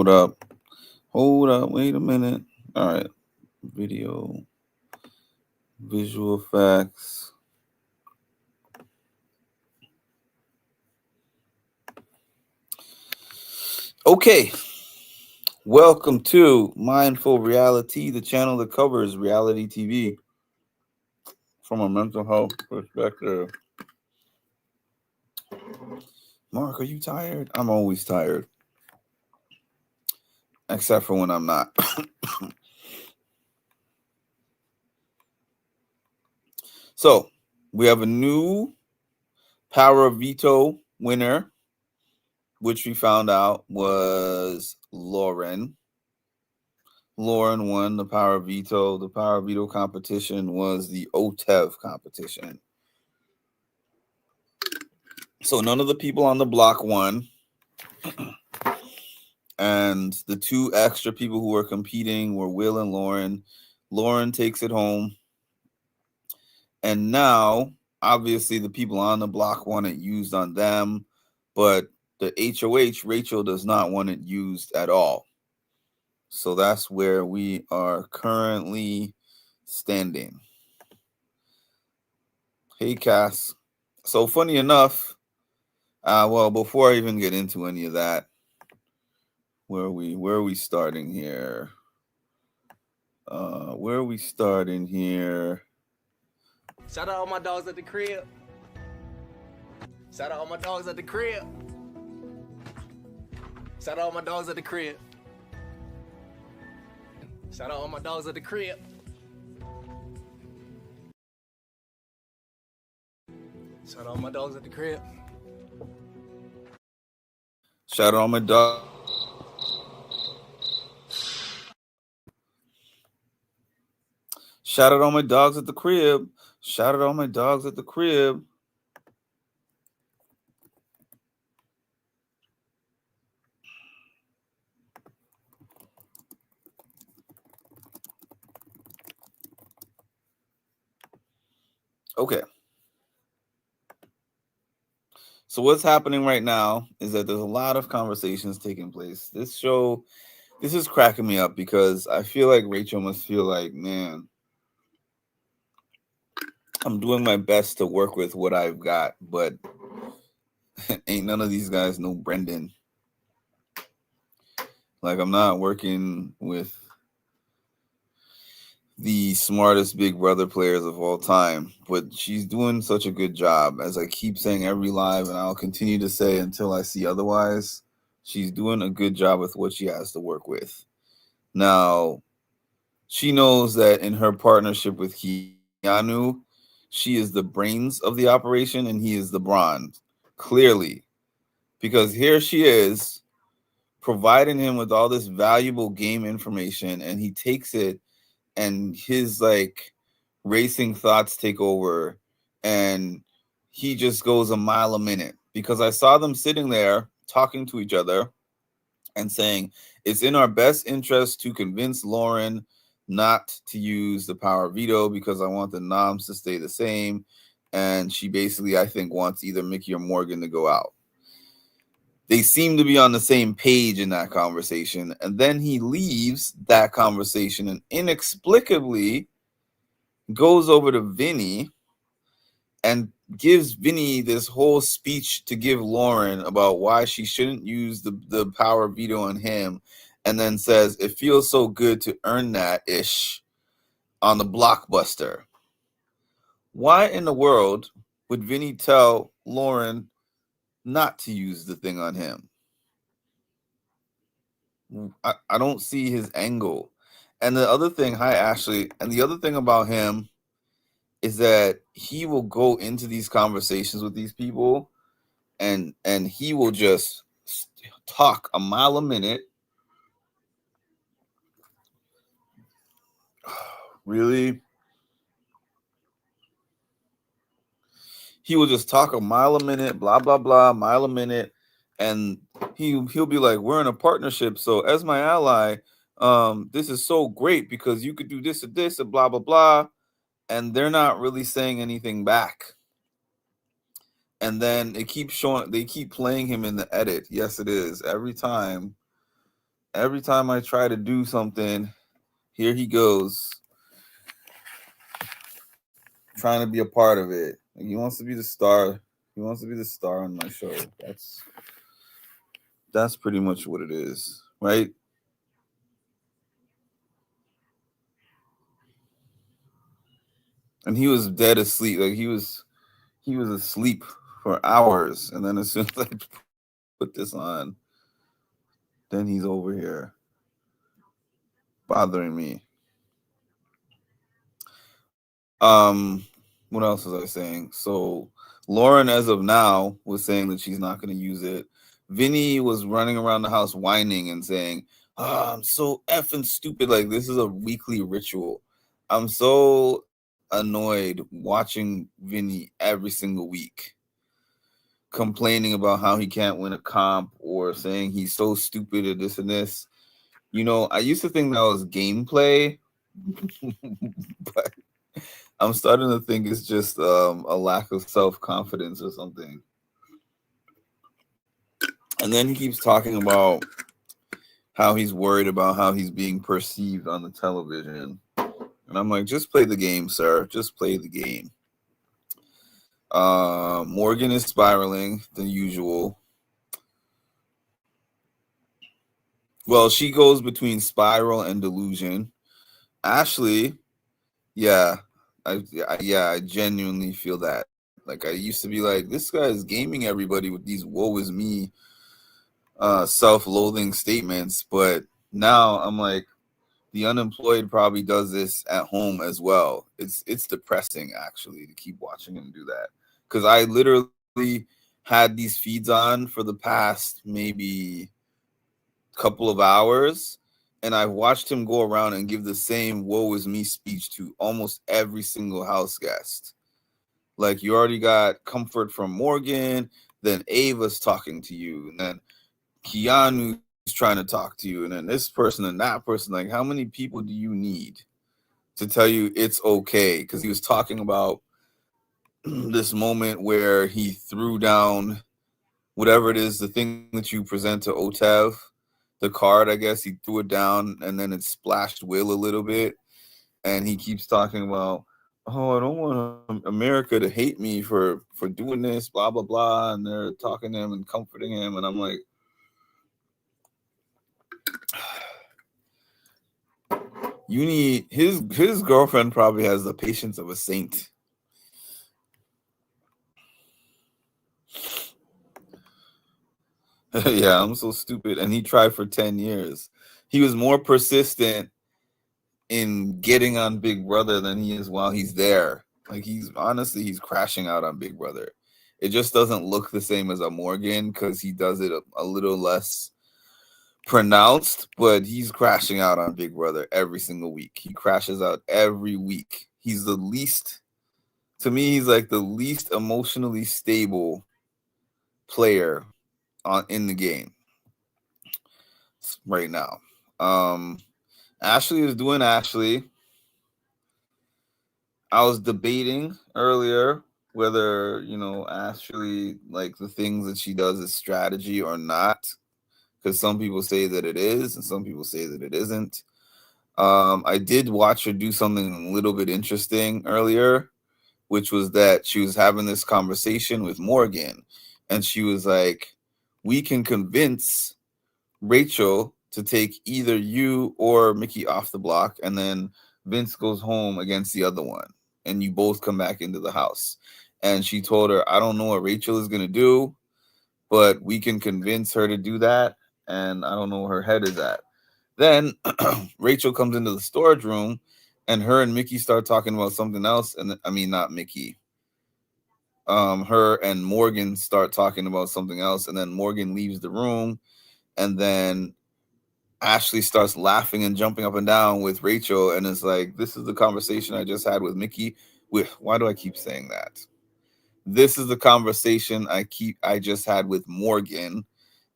Hold up. Hold up. Wait a minute. All right. Video, visual effects. Okay. Welcome to Mindful Reality, the channel that covers reality TV from a mental health perspective. Mark, are you tired? I'm always tired, except for when I'm not. So, we have a new Power of Veto winner, which we found out was Lauren. Lauren won the Power of Veto. The Power of Veto competition was the OTEV competition. So none of the people on the block won. And the two extra people who were competing were Will and Lauren. Lauren takes it home. And now, obviously, the people on the block want it used on them. But the HOH, Rachel, does not want it used at all. So that's where we are currently standing. Hey, Cass. So funny enough, well, before I even get into any of that, where are we starting here? Where are we starting here? Shout out all my dogs at the crib. Shout out all my dogs at the crib. Shout out all my dogs at the crib. Shout out all my dogs at the crib. Shout out all my dogs at the crib. Shout out all my dogs. Shout out all my dogs at the crib. Shout out all my dogs at the crib. Okay. So what's happening right now is that there's a lot of conversations taking place. This is cracking me up because I feel like Rachel must feel like, man, I'm doing my best to work with what I've got, but ain't none of these guys know Brendan. Like, I'm not working with the smartest Big Brother players of all time, but she's doing such a good job, as I keep saying every live, and I'll continue to say until I see otherwise. She's doing a good job with what she has to work with. Now, she knows that in her partnership with Keanu, she is the brains of the operation and he is the brawn, clearly, because here she is providing him with all this valuable game information, and he takes it and his like racing thoughts take over and he just goes a mile a minute, because I saw them sitting there talking to each other and saying it's in our best interest to convince Lauren not to use the power veto because I want the noms to stay the same. And she basically, I think, wants either Mickey or Morgan to go out. They seem to be on the same page in that conversation. And then he leaves that conversation and inexplicably goes over to Vinny and gives Vinny this whole speech to give Lauren about why she shouldn't use the power veto on him, and then says it feels so good to earn that ish on the blockbuster. Why in the world would Vinny tell Lauren not to use the thing on him? I don't see his angle. And the other thing, hi Ashley, and the other thing about him is that he will go into these conversations with these people and he will just talk a mile a minute. Really? He will just talk a mile a minute, blah blah blah, mile a minute, and he'll be like, "We're in a partnership, so as my ally, this is so great because you could do this and this and blah blah blah," and they're not really saying anything back. And then they keep playing him in the edit. Yes, it is every time. every time I try to do something, here he goes trying to be a part of it. Like, he wants to be the star. He wants to be the star on my show. That's pretty much what it is, right? And he was dead asleep. Like he was asleep for hours, and then as soon as I put this on, then he's over here bothering me. What else was I saying? So Lauren, as of now, was saying that she's not going to use it. Vinny was running around the house whining and saying, I'm so effing stupid. Like, this is a weekly ritual. I'm so annoyed watching Vinny every single week complaining about how he can't win a comp or saying he's so stupid or this and this. I used to think that was gameplay, but I'm starting to think it's just a lack of self confidence or something. And then he keeps talking about how he's worried about how he's being perceived on the television. And I'm like, just play the game, sir. Just play the game. Morgan is spiraling, the usual. Well, she goes between spiral and delusion. Ashley, yeah, I genuinely feel that. Like, I used to be like, this guy is gaming everybody with these "woe is me" self-loathing statements, but now I'm like, the unemployed probably does this at home as well. It's depressing actually to keep watching him do that, because I literally had these feeds on for the past maybe couple of hours, and I've watched him go around and give the same "woe is me" speech to almost every single house guest. Like, you already got comfort from Morgan, then Ava's talking to you, and then Keanu's trying to talk to you, and then this person and that person. Like, how many people do you need to tell you it's okay? Because he was talking about this moment where he threw down whatever it is, the thing that you present to Otev, the card, I guess. He threw it down and then it splashed Will a little bit. And he keeps talking about, oh, I don't want America to hate me for doing this, blah, blah, blah. And they're talking to him and comforting him. And I'm like, you need his girlfriend probably has the patience of a saint. Yeah, I'm so stupid. And he tried for 10 years. He was more persistent in getting on Big Brother than he is while he's there. Like, he's crashing out on Big Brother. It just doesn't look the same as a Morgan because he does it a little less pronounced, but he's crashing out on Big Brother every single week. He crashes out every week. He's the least, to me, he's like the least emotionally stable player in the game right now. Ashley is doing Ashley. I was debating earlier whether, Ashley, like, the things that she does is strategy or not, because some people say that it is and some people say that it isn't. I did watch her do something a little bit interesting earlier, which was that she was having this conversation with Morgan, and she was like, we can convince Rachel to take either you or Mickey off the block, and then Vince goes home against the other one, and you both come back into the house. And she told her, I don't know what Rachel is going to do, but we can convince her to do that, and I don't know where her head is at. Then Rachel comes into the storage room, and her and Mickey start talking about something else. And I mean, not Mickey. Her and Morgan start talking about something else, and then Morgan leaves the room, and then Ashley starts laughing and jumping up and down with Rachel, and it's like, this is the conversation I just had with Mickey. Why do I keep saying that? This is the conversation I just had with Morgan.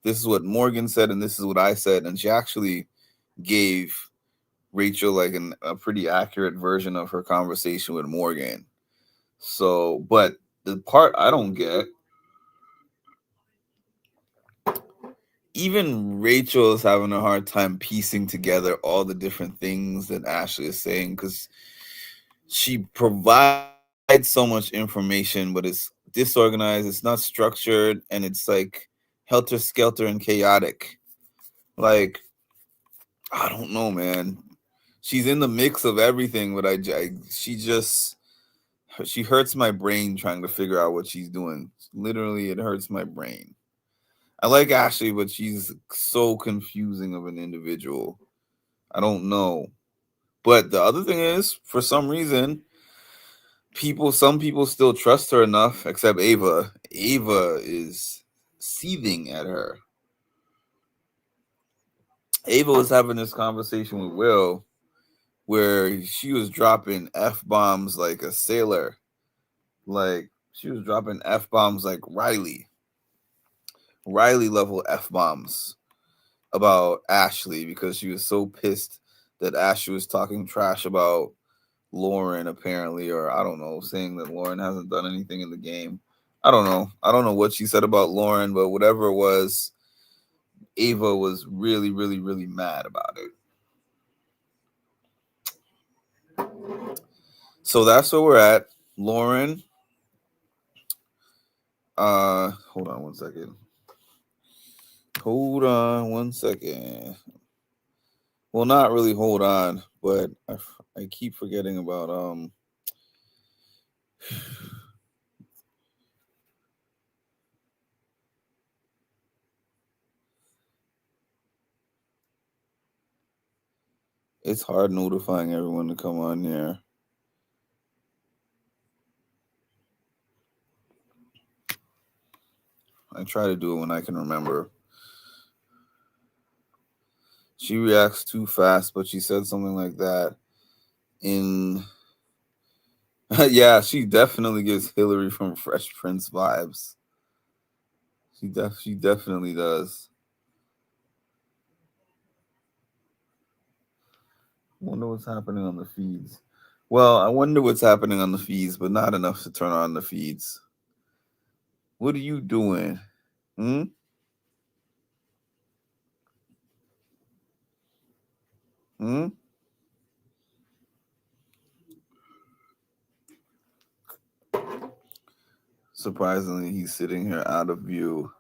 This is what Morgan said, and this is what I said, and she actually gave Rachel like a pretty accurate version of her conversation with Morgan. So, but the part I don't get even Rachel is having a hard time piecing together all the different things that Ashley is saying because she provides so much information, but it's disorganized, it's not structured, and it's like helter skelter and chaotic. Like, I don't know, man. She's in the mix of everything, but she hurts my brain trying to figure out what she's doing. Literally, it hurts my brain. I like Ashley, but she's so confusing of an individual. I don't know. But the other thing is, for some reason, some people still trust her enough, except Ava. Ava is seething at her. Ava was having this conversation with Will where she was dropping F bombs like a sailor. Like she was dropping F bombs like Riley level F bombs about Ashley because she was so pissed that Ashley was talking trash about Lauren apparently, or I don't know, saying that Lauren hasn't done anything in the game. I don't know. I don't know what she said about Lauren, but whatever it was, Ava was really, really, really mad about it. So that's where we're at. Lauren, hold on one second. Hold on one second. Well, not really hold on, but I keep forgetting about it's hard notifying everyone to come on here. I try to do it when I can remember. She reacts too fast, but she said something like that in yeah, she definitely gives Hillary from Fresh Prince vibes. She definitely does. Wonder what's happening on the feeds. Well, I wonder what's happening on the feeds, but not enough to turn on the feeds. What are you doing? Hmm? Hmm? Surprisingly, he's sitting here out of view.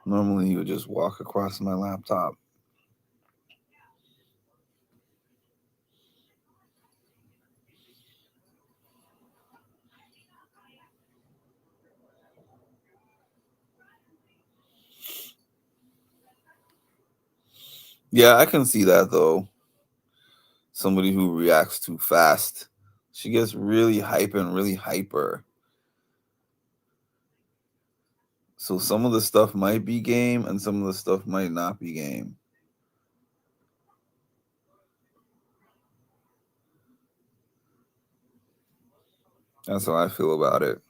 Normally, he would just walk across my laptop. Yeah, I can see that though. Somebody who reacts too fast. She gets really hype and really hyper. So some of the stuff might be game and some of the stuff might not be game. That's how I feel about it.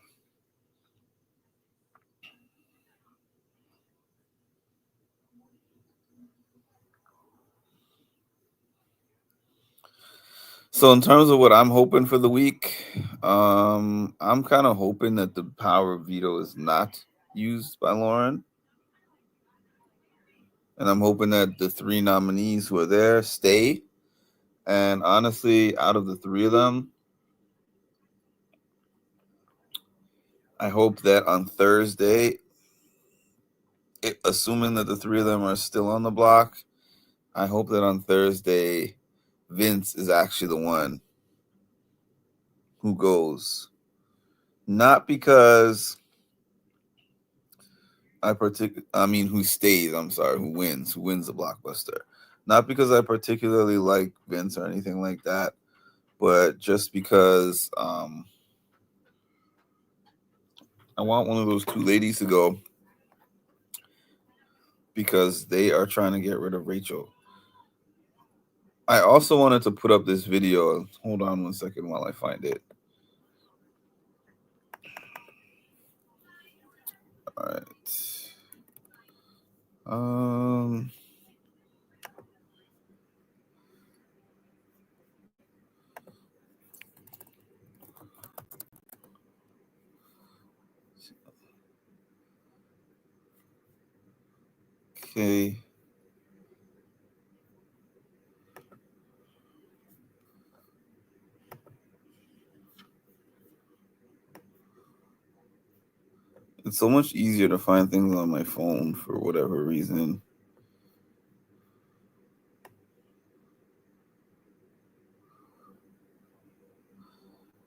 So in terms of what I'm hoping for the week, I'm kind of hoping that the power of veto is not used by Lauren. And I'm hoping that the three nominees who are there stay. And honestly, out of the three of them, I hope that on Thursday, assuming that the three of them are still on the block, I hope that on Thursday, Vince is actually the one who goes. Not because who stays, I'm sorry, who wins the blockbuster. Not because I particularly like Vince or anything like that, but just because I want one of those two ladies to go because they are trying to get rid of Rachel. I also wanted to put up this video. Hold on one second while I find it. All right. Um Okay. It's so much easier to find things on my phone for whatever reason.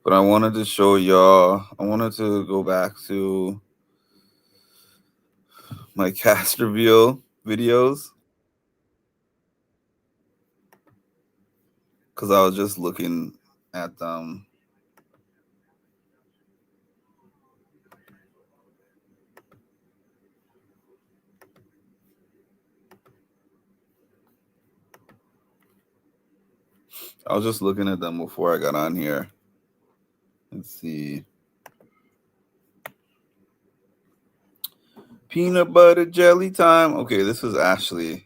But I wanted to show y'all, I wanted to go back to my cast reveal videos because I was just looking at them. I was just looking at them before I got on here. Let's see. Peanut butter jelly time. Okay, this is Ashley.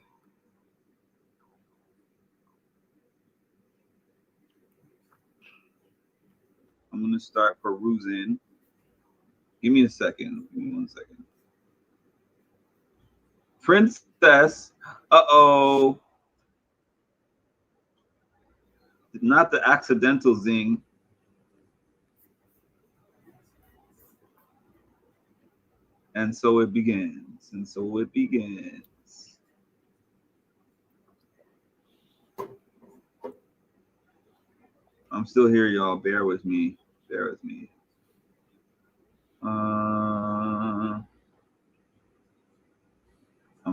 I'm going to start perusing. Give me a second. Give me 1 second. Princess. Uh-oh. Not the accidental zing. And so it begins. And so it begins. I'm still here, y'all. Bear with me. Bear with me. I'm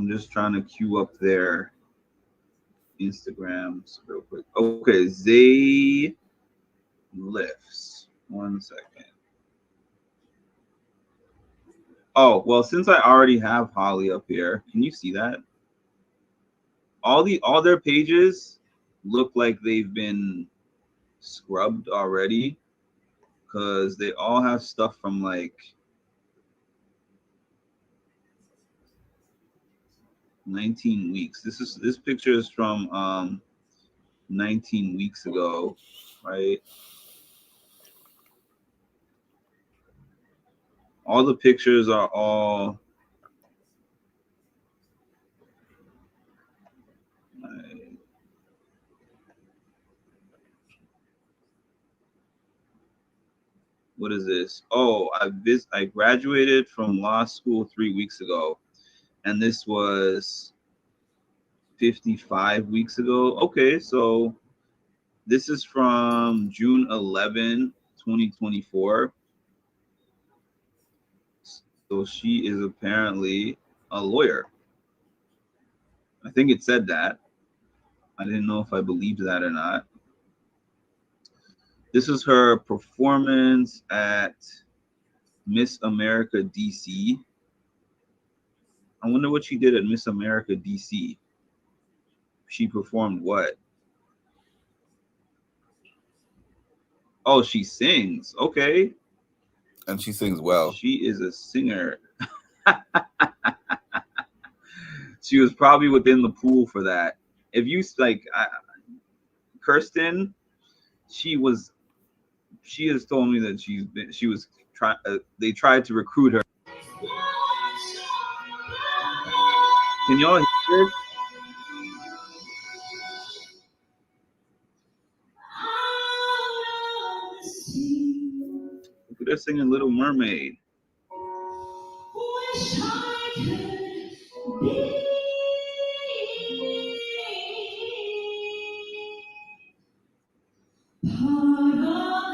just trying to queue up their Instagrams real quick. Okay, Zay lifts. 1 second. Oh, well, since I already have Holly up here, can you see that? All their pages look like they've been scrubbed already because they all have stuff from like 19 weeks. This picture is from 19 weeks ago, right? All the pictures are all what is this? Oh, I graduated from law school 3 weeks ago, and this was 55 weeks ago. Okay, so this is from June 11, 2024. So she is apparently a lawyer. I think it said that. I didn't know if I believed that or not. This is her performance at Miss America DC. I wonder what she did at Miss America DC. She performed what? Oh, she sings. Okay. And she sings well. She is a singer. She was probably within the pool for that. If you like, Kirsten, she has told me that she was trying. They tried to recruit her. Can y'all hear this? They're singing Little Mermaid. Wish I could be part of that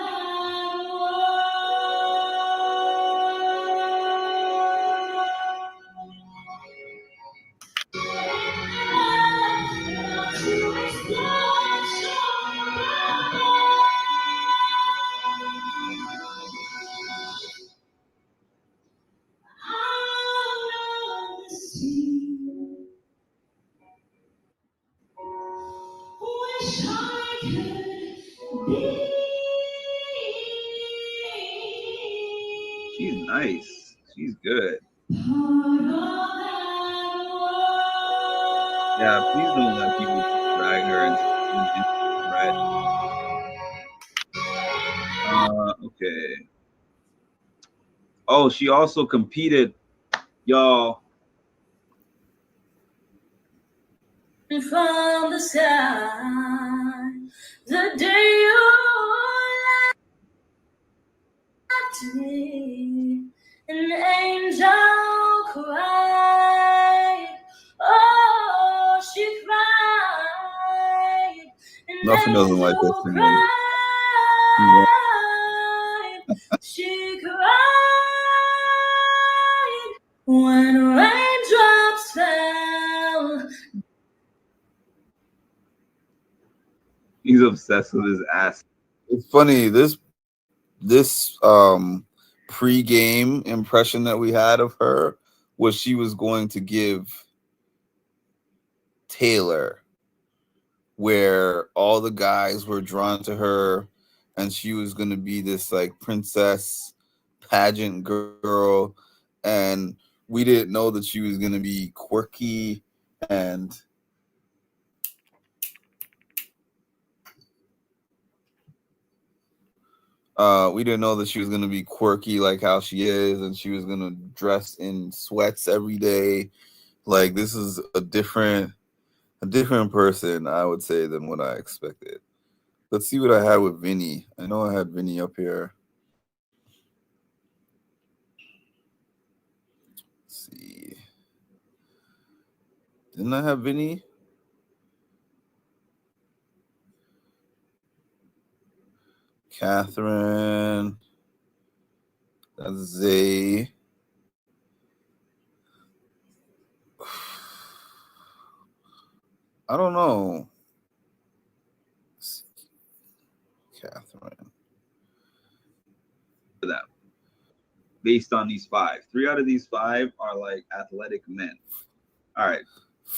She's nice. She's good. Yeah, please don't let people drag her into red. Okay. Oh, she also competed, y'all. from the sky. The day you left me, an angel cried. Oh, she cried. An Nothing doesn't like this angel to me. cried. She cried when raindrops fell. He's obsessed with his ass. It's funny, this pre-game impression that we had of her was she was going to give Taylor, where all the guys were drawn to her, and she was going to be this like princess pageant girl, and we didn't know that she was going to be quirky and we didn't know that she was going to be quirky like how she is, and she was going to dress in sweats every day. Like, this is a different person, I would say, than what I expected. Let's see what I had with Vinny. I know I had Vinny up here. Let's see. Didn't I have Vinny? Catherine. That's Zay. I don't know. Catherine. For them, based on these 5, 3 out of these 5 are like athletic men. All right,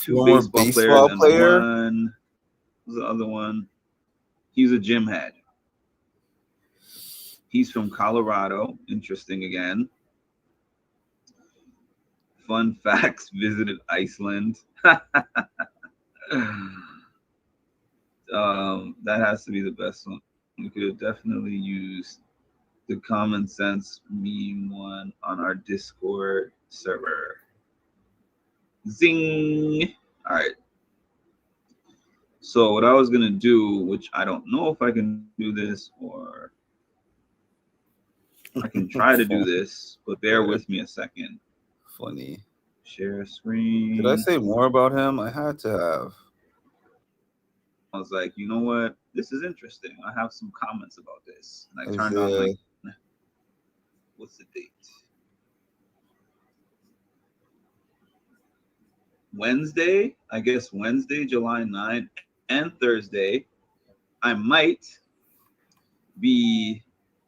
2 Former baseball players player. and one. What's the other one? He's a gym head. He's from Colorado. Interesting again. Fun facts: visited Iceland. That has to be the best one. We could have definitely used the common sense meme one on our Discord server. Zing! All right. So what I was gonna do, which I don't know if I can do this or I can try to do this, but bear with me a second. Funny. Share screen. Did I say more about him? I had to have. I was like, you know what? This is interesting. I have some comments about this. And I turned on like, what's the date? Wednesday, I guess Wednesday, July 9th, and Thursday.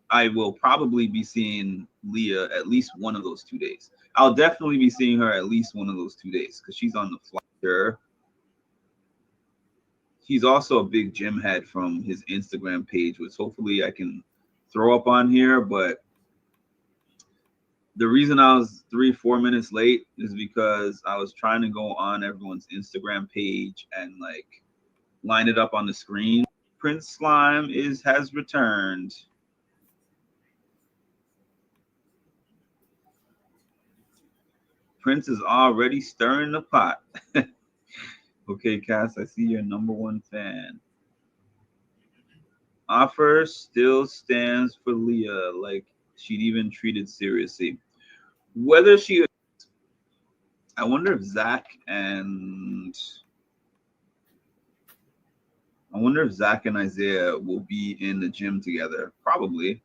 I will probably be seeing Leah at least one of those 2 days. I'll definitely be seeing her at least one of those 2 days because she's on the fly. He's also a big gym head from his Instagram page, which hopefully I can throw up on here. But the reason I was 3-4 minutes late is because I was trying to go on everyone's Instagram page and like line it up on the screen. Prince Slime has returned. Prince is already stirring the pot. Okay, Cass, I see you're #1 fan. Offer still stands for Leah, like she'd even treated seriously. Whether she, I wonder if Zach and Isaiah will be in the gym together. Probably.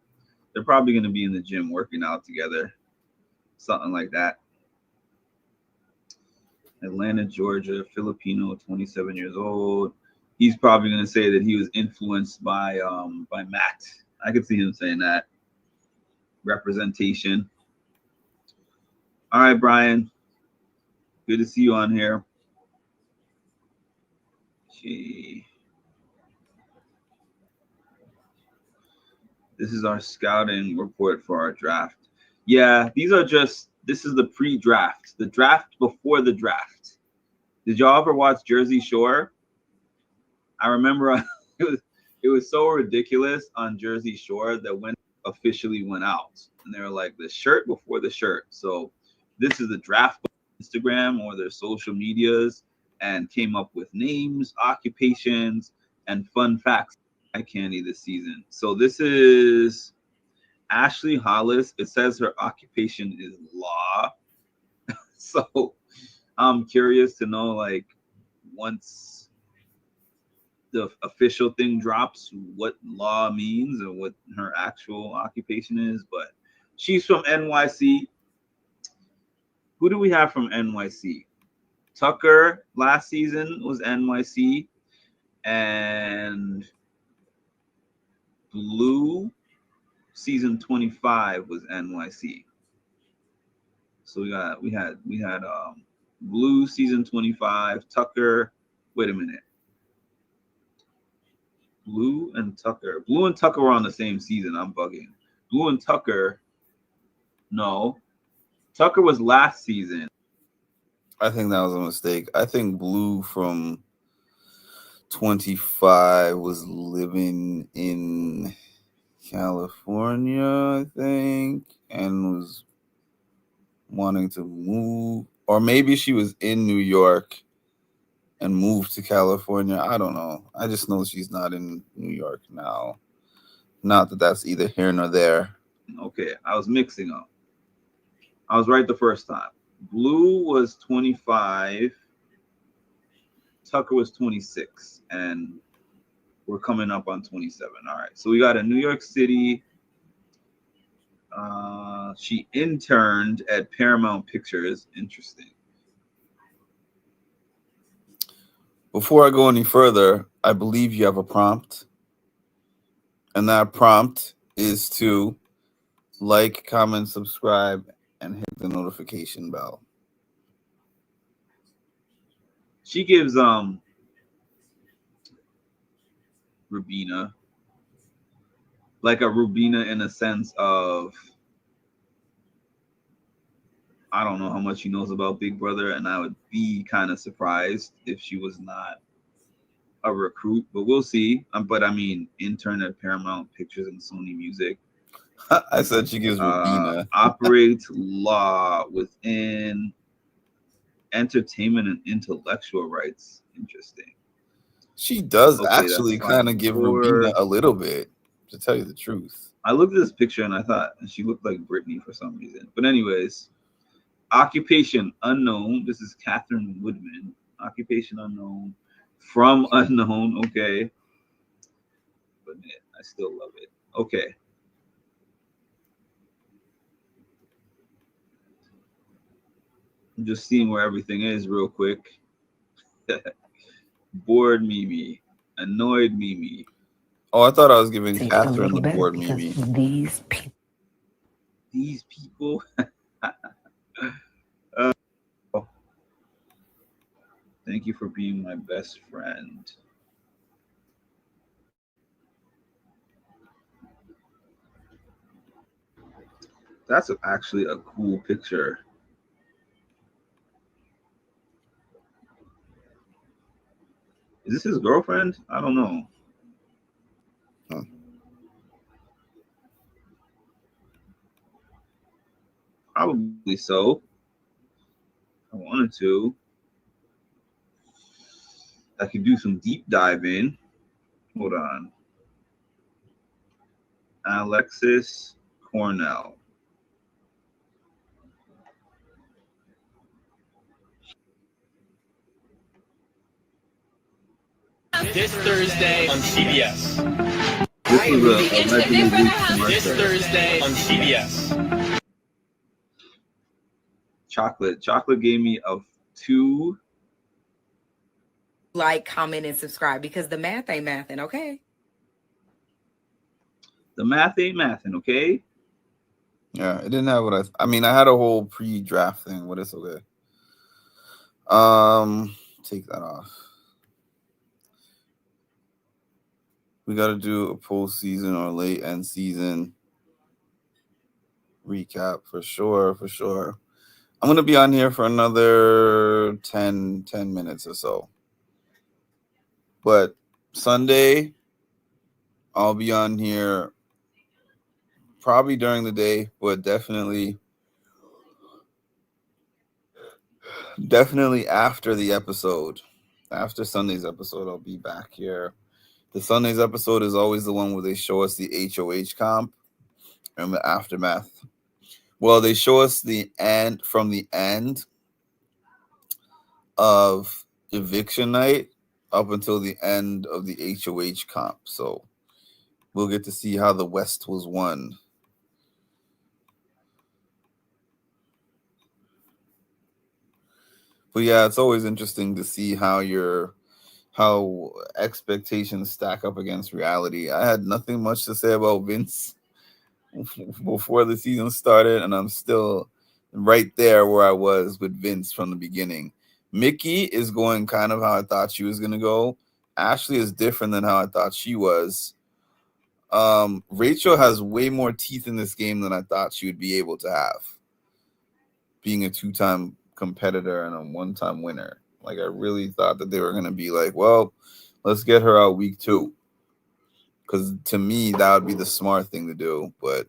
They're probably going to be in the gym working out together. Something like that. Atlanta, Georgia, Filipino, 27 years old. He's probably going to say that he was influenced by Matt. I could see him saying that. Representation. All right, Brian. Good to see you on here. Gee. This is our scouting report for our draft. Yeah, this is the pre-draft, the draft before the draft. Did y'all ever watch Jersey Shore? I remember it was so ridiculous on Jersey Shore that when it officially went out, and they were like the shirt before the shirt. So this is the draft Instagram or their social medias, and came up with names, occupations, and fun facts at Candy this season. So this is Ashley Hollis. It says her occupation is law. So I'm curious to know, like, once the official thing drops, what law means and what her actual occupation is. But she's from NYC. Who do we have from NYC? Tucker last season was NYC, and Blue season 25 was NYC. So we had Blue season 25, Tucker. Wait a minute. Blue and Tucker were on the same season. I'm bugging. Blue and Tucker. No, Tucker was last season. I think that was a mistake. I think Blue from 25 was living in California, I think, and was wanting to move, or maybe she was in New York and moved to California. I don't know. I just know she's not in New York now. Not that that's either here nor there. Okay, I was mixing up. I was right the first time. Blue was 25, Tucker was 26, and we're coming up on 27. All right, so we got a New York City. She interned at Paramount Pictures. Interesting. Before I go any further, I believe you have a prompt. And that prompt is to like, comment, subscribe, and hit the notification bell. She gives Rubina, like a Rubina in a sense of, I don't know how much she knows about Big Brother, and I would be kind of surprised if she was not a recruit, but we'll see. But I mean, intern at Paramount Pictures and Sony Music. I said she gives Rubina. Operates law within entertainment and intellectual rights. Interesting. She does Okay, actually that's fine. kind of give Rubina a little bit, to tell you the truth. I looked at this picture and I thought she looked like Britney for some reason. But anyways, occupation unknown. This is Catherine Woodman. Occupation unknown. From unknown. Okay. But man, I still love it. Okay. I'm just seeing where everything is real quick. Bored Mimi. Annoyed Mimi. Oh, I thought I was giving Catherine the board Mimi. These people. Thank you for being my best friend. That's actually a cool picture. Is this his girlfriend? I don't know. Huh. Probably so. I wanted to. I could do some deep diving. Hold on. Alexis Cornell. This Thursday on CBS. This was a Legend of Week This commercial. Thursday on CBS. Chocolate gave me a 2. Like, comment, and subscribe, because the math ain't mathin', okay? The math ain't mathin', okay? Yeah, it didn't have what I mean, I had a whole pre-draft thing, but it's okay. Take that off. We got to do a postseason or late end season recap for sure. I'm going to be on here for another 10 minutes or so. But Sunday, I'll be on here probably during the day, but definitely after the episode. after Sunday's episode, I'll be back here. The Sunday's episode is always the one where they show us the HOH comp and the aftermath. Well, they show us the end from the end of eviction night up until the end of the HOH comp. So we'll get to see how the West was won. But yeah, it's always interesting to see how expectations stack up against reality. I had nothing much to say about Vince before the season started, and I'm still right there where I was with Vince from the beginning. Mickey is going kind of how I thought she was going to go. Ashley is different than how I thought she was. Rachel has way more teeth in this game than I thought she would be able to have, being a two-time competitor and a one-time winner. Like, I really thought that they were going to be like, well, let's get her out week 2. Because to me, that would be the smart thing to do. But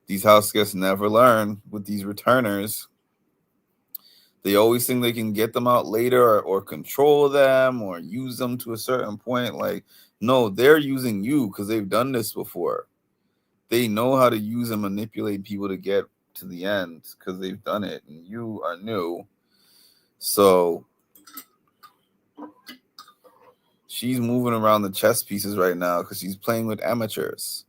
these house guests never learn with these returners. They always think they can get them out later or control them or use them to a certain point. Like, no, they're using you because they've done this before. They know how to use and manipulate people to get to the end because they've done it, and you are new. So she's moving around the chess pieces right now because she's playing with amateurs.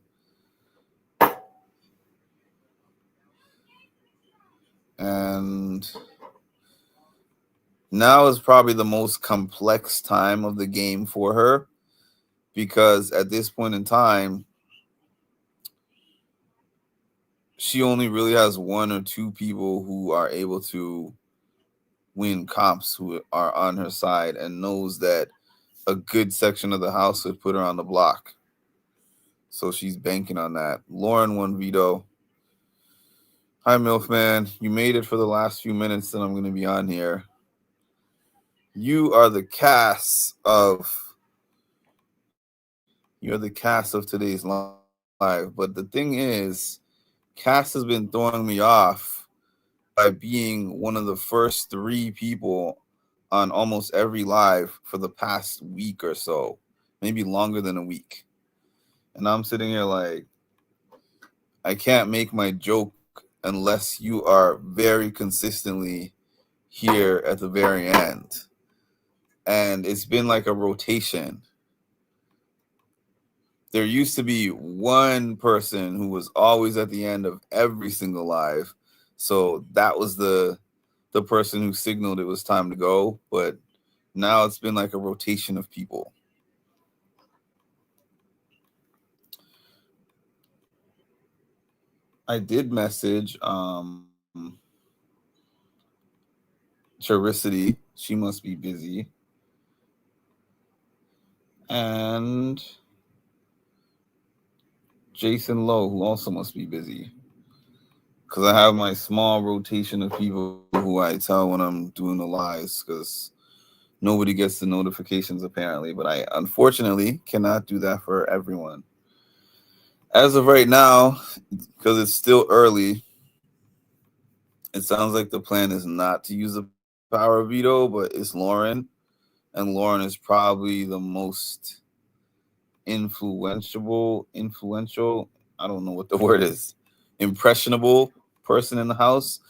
And now is probably the most complex time of the game for her, because at this point in time, she only really has 1 or 2 people who are able to win comps who are on her side, and knows that a good section of the house would put her on the block. So she's banking on that. Lauren won veto. Hi, Milfman. You made it for the last few minutes that I'm going to be on here. You are the cast of today's live. But the thing is, Cass has been throwing me off by being one of the first 3 people on almost every live for the past week or so, maybe longer than a week. And I'm sitting here like, I can't make my joke unless you are very consistently here at the very end. And it's been like a rotation. There used to be one person who was always at the end of every single live. So that was the person who signaled it was time to go. But now it's been like a rotation of people. I did message Charicity. She must be busy. And Jason Lowe, who also must be busy. Because I have my small rotation of people who I tell when I'm doing the lives, because nobody gets the notifications apparently. But I unfortunately cannot do that for everyone. As of right now, because it's still early, it sounds like the plan is not to use the power of veto, but it's Lauren. And Lauren is probably the most influential, I don't know what the word is, impressionable person in the house.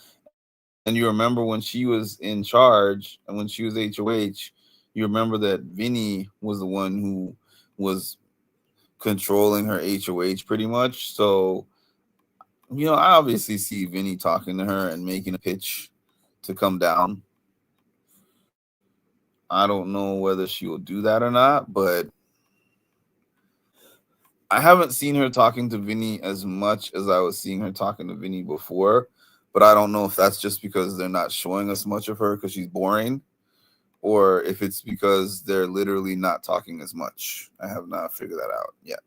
And you remember when she was in charge and when she was HOH, you remember that Vinny was the one who was controlling her HOH pretty much. So, I obviously see Vinny talking to her and making a pitch to come down. I don't know whether she will do that or not, but I haven't seen her talking to Vinny as much as I was seeing her talking to Vinny before. But I don't know if that's just because they're not showing us much of her because she's boring, or if it's because they're literally not talking as much. I have not figured that out yet.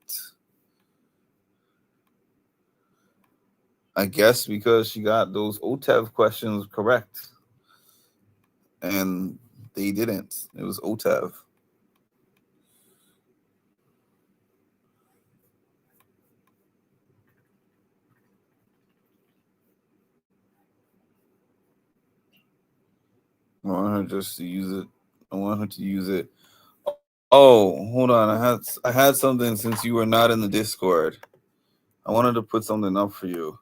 I guess because she got those OTEV questions correct. And they didn't. It was OTEV. I want her just to use it I want her to use it. Oh, hold on. I had something since you were not in the Discord. I wanted to put something up for you.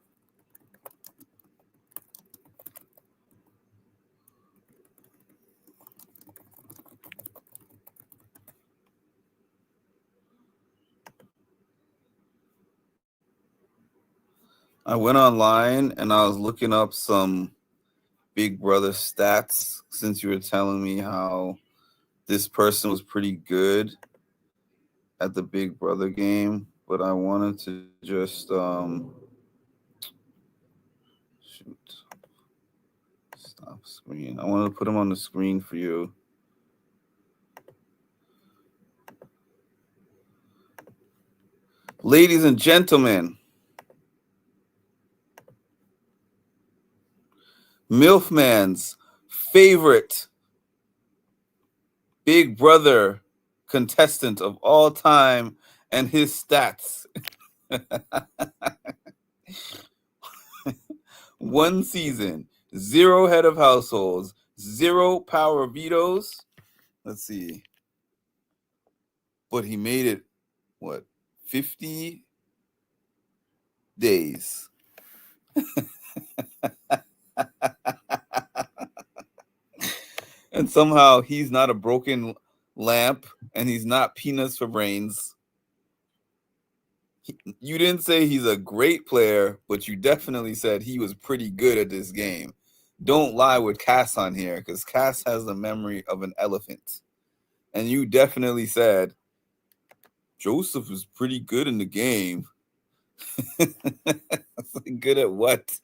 I went online and I was looking up some Big Brother stats since you were telling me how this person was pretty good at the Big Brother game, but I wanted to just shoot, stop screen. I wanted to put him on the screen for you. Ladies and gentlemen, Milfman's favorite Big Brother contestant of all time and his stats. 1 season, 0 head of households, 0 power vetoes. Let's see. But he made it, what, 50 days. And somehow he's not a broken lamp and he's not peanuts for brains. You didn't say he's a great player, but you definitely said he was pretty good at this game. Don't lie with Cass on here, because Cass has the memory of an elephant. And you definitely said Joseph was pretty good in the game. Good at what?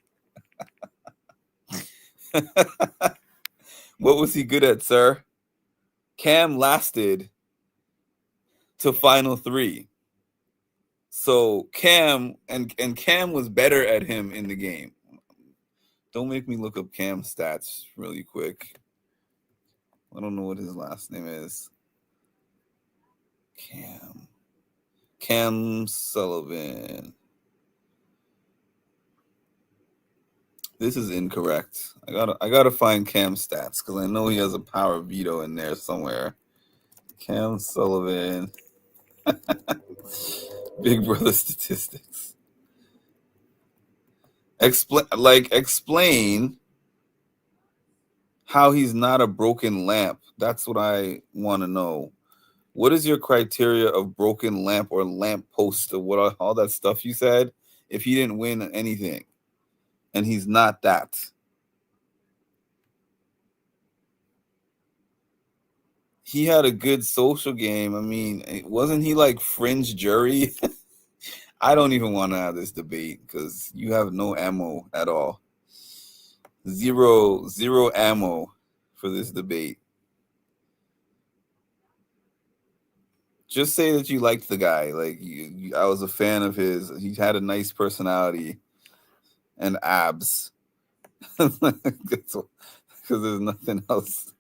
What was he good at, sir? Cam lasted to final 3. So Cam and Cam was better at him in the game. Don't make me look up Cam's stats really quick. I don't know what his last name is. Cam Sullivan. This is incorrect. I gotta find Cam's stats because I know he has a power veto in there somewhere. Cam Sullivan. Big Brother statistics. Explain how he's not a broken lamp. That's what I want to know. What is your criteria of broken lamp or lamp post or what all that stuff you said if he didn't win anything? And he's not that. He had a good social game. I mean, wasn't he like fringe jury? I don't even want to have this debate because you have no ammo at all. Zero ammo for this debate. Just say that you liked the guy. Like I was a fan of his. He had a nice personality and abs. Because there's nothing else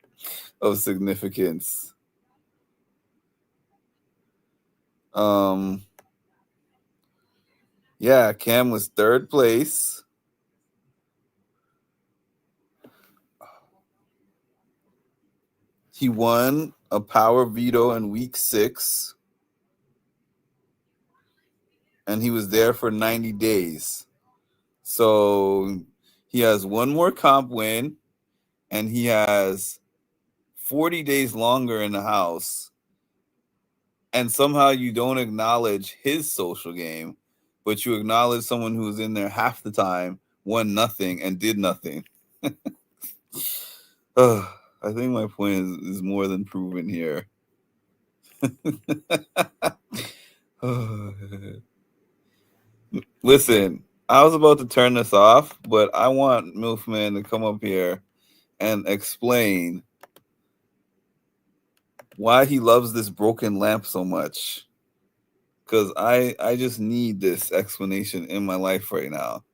of significance. Yeah, Cam was 3rd place. He won a power veto in week 6. And he was there for 90 days. So he has 1 more comp win, and he has 40 days longer in the house. And somehow you don't acknowledge his social game, but you acknowledge someone who was in there half the time, won nothing, and did nothing. I think my point is more than proven here. Listen, I was about to turn this off, but I want Milfman to come up here and explain why he loves this broken lamp so much. Because I just need this explanation in my life right now.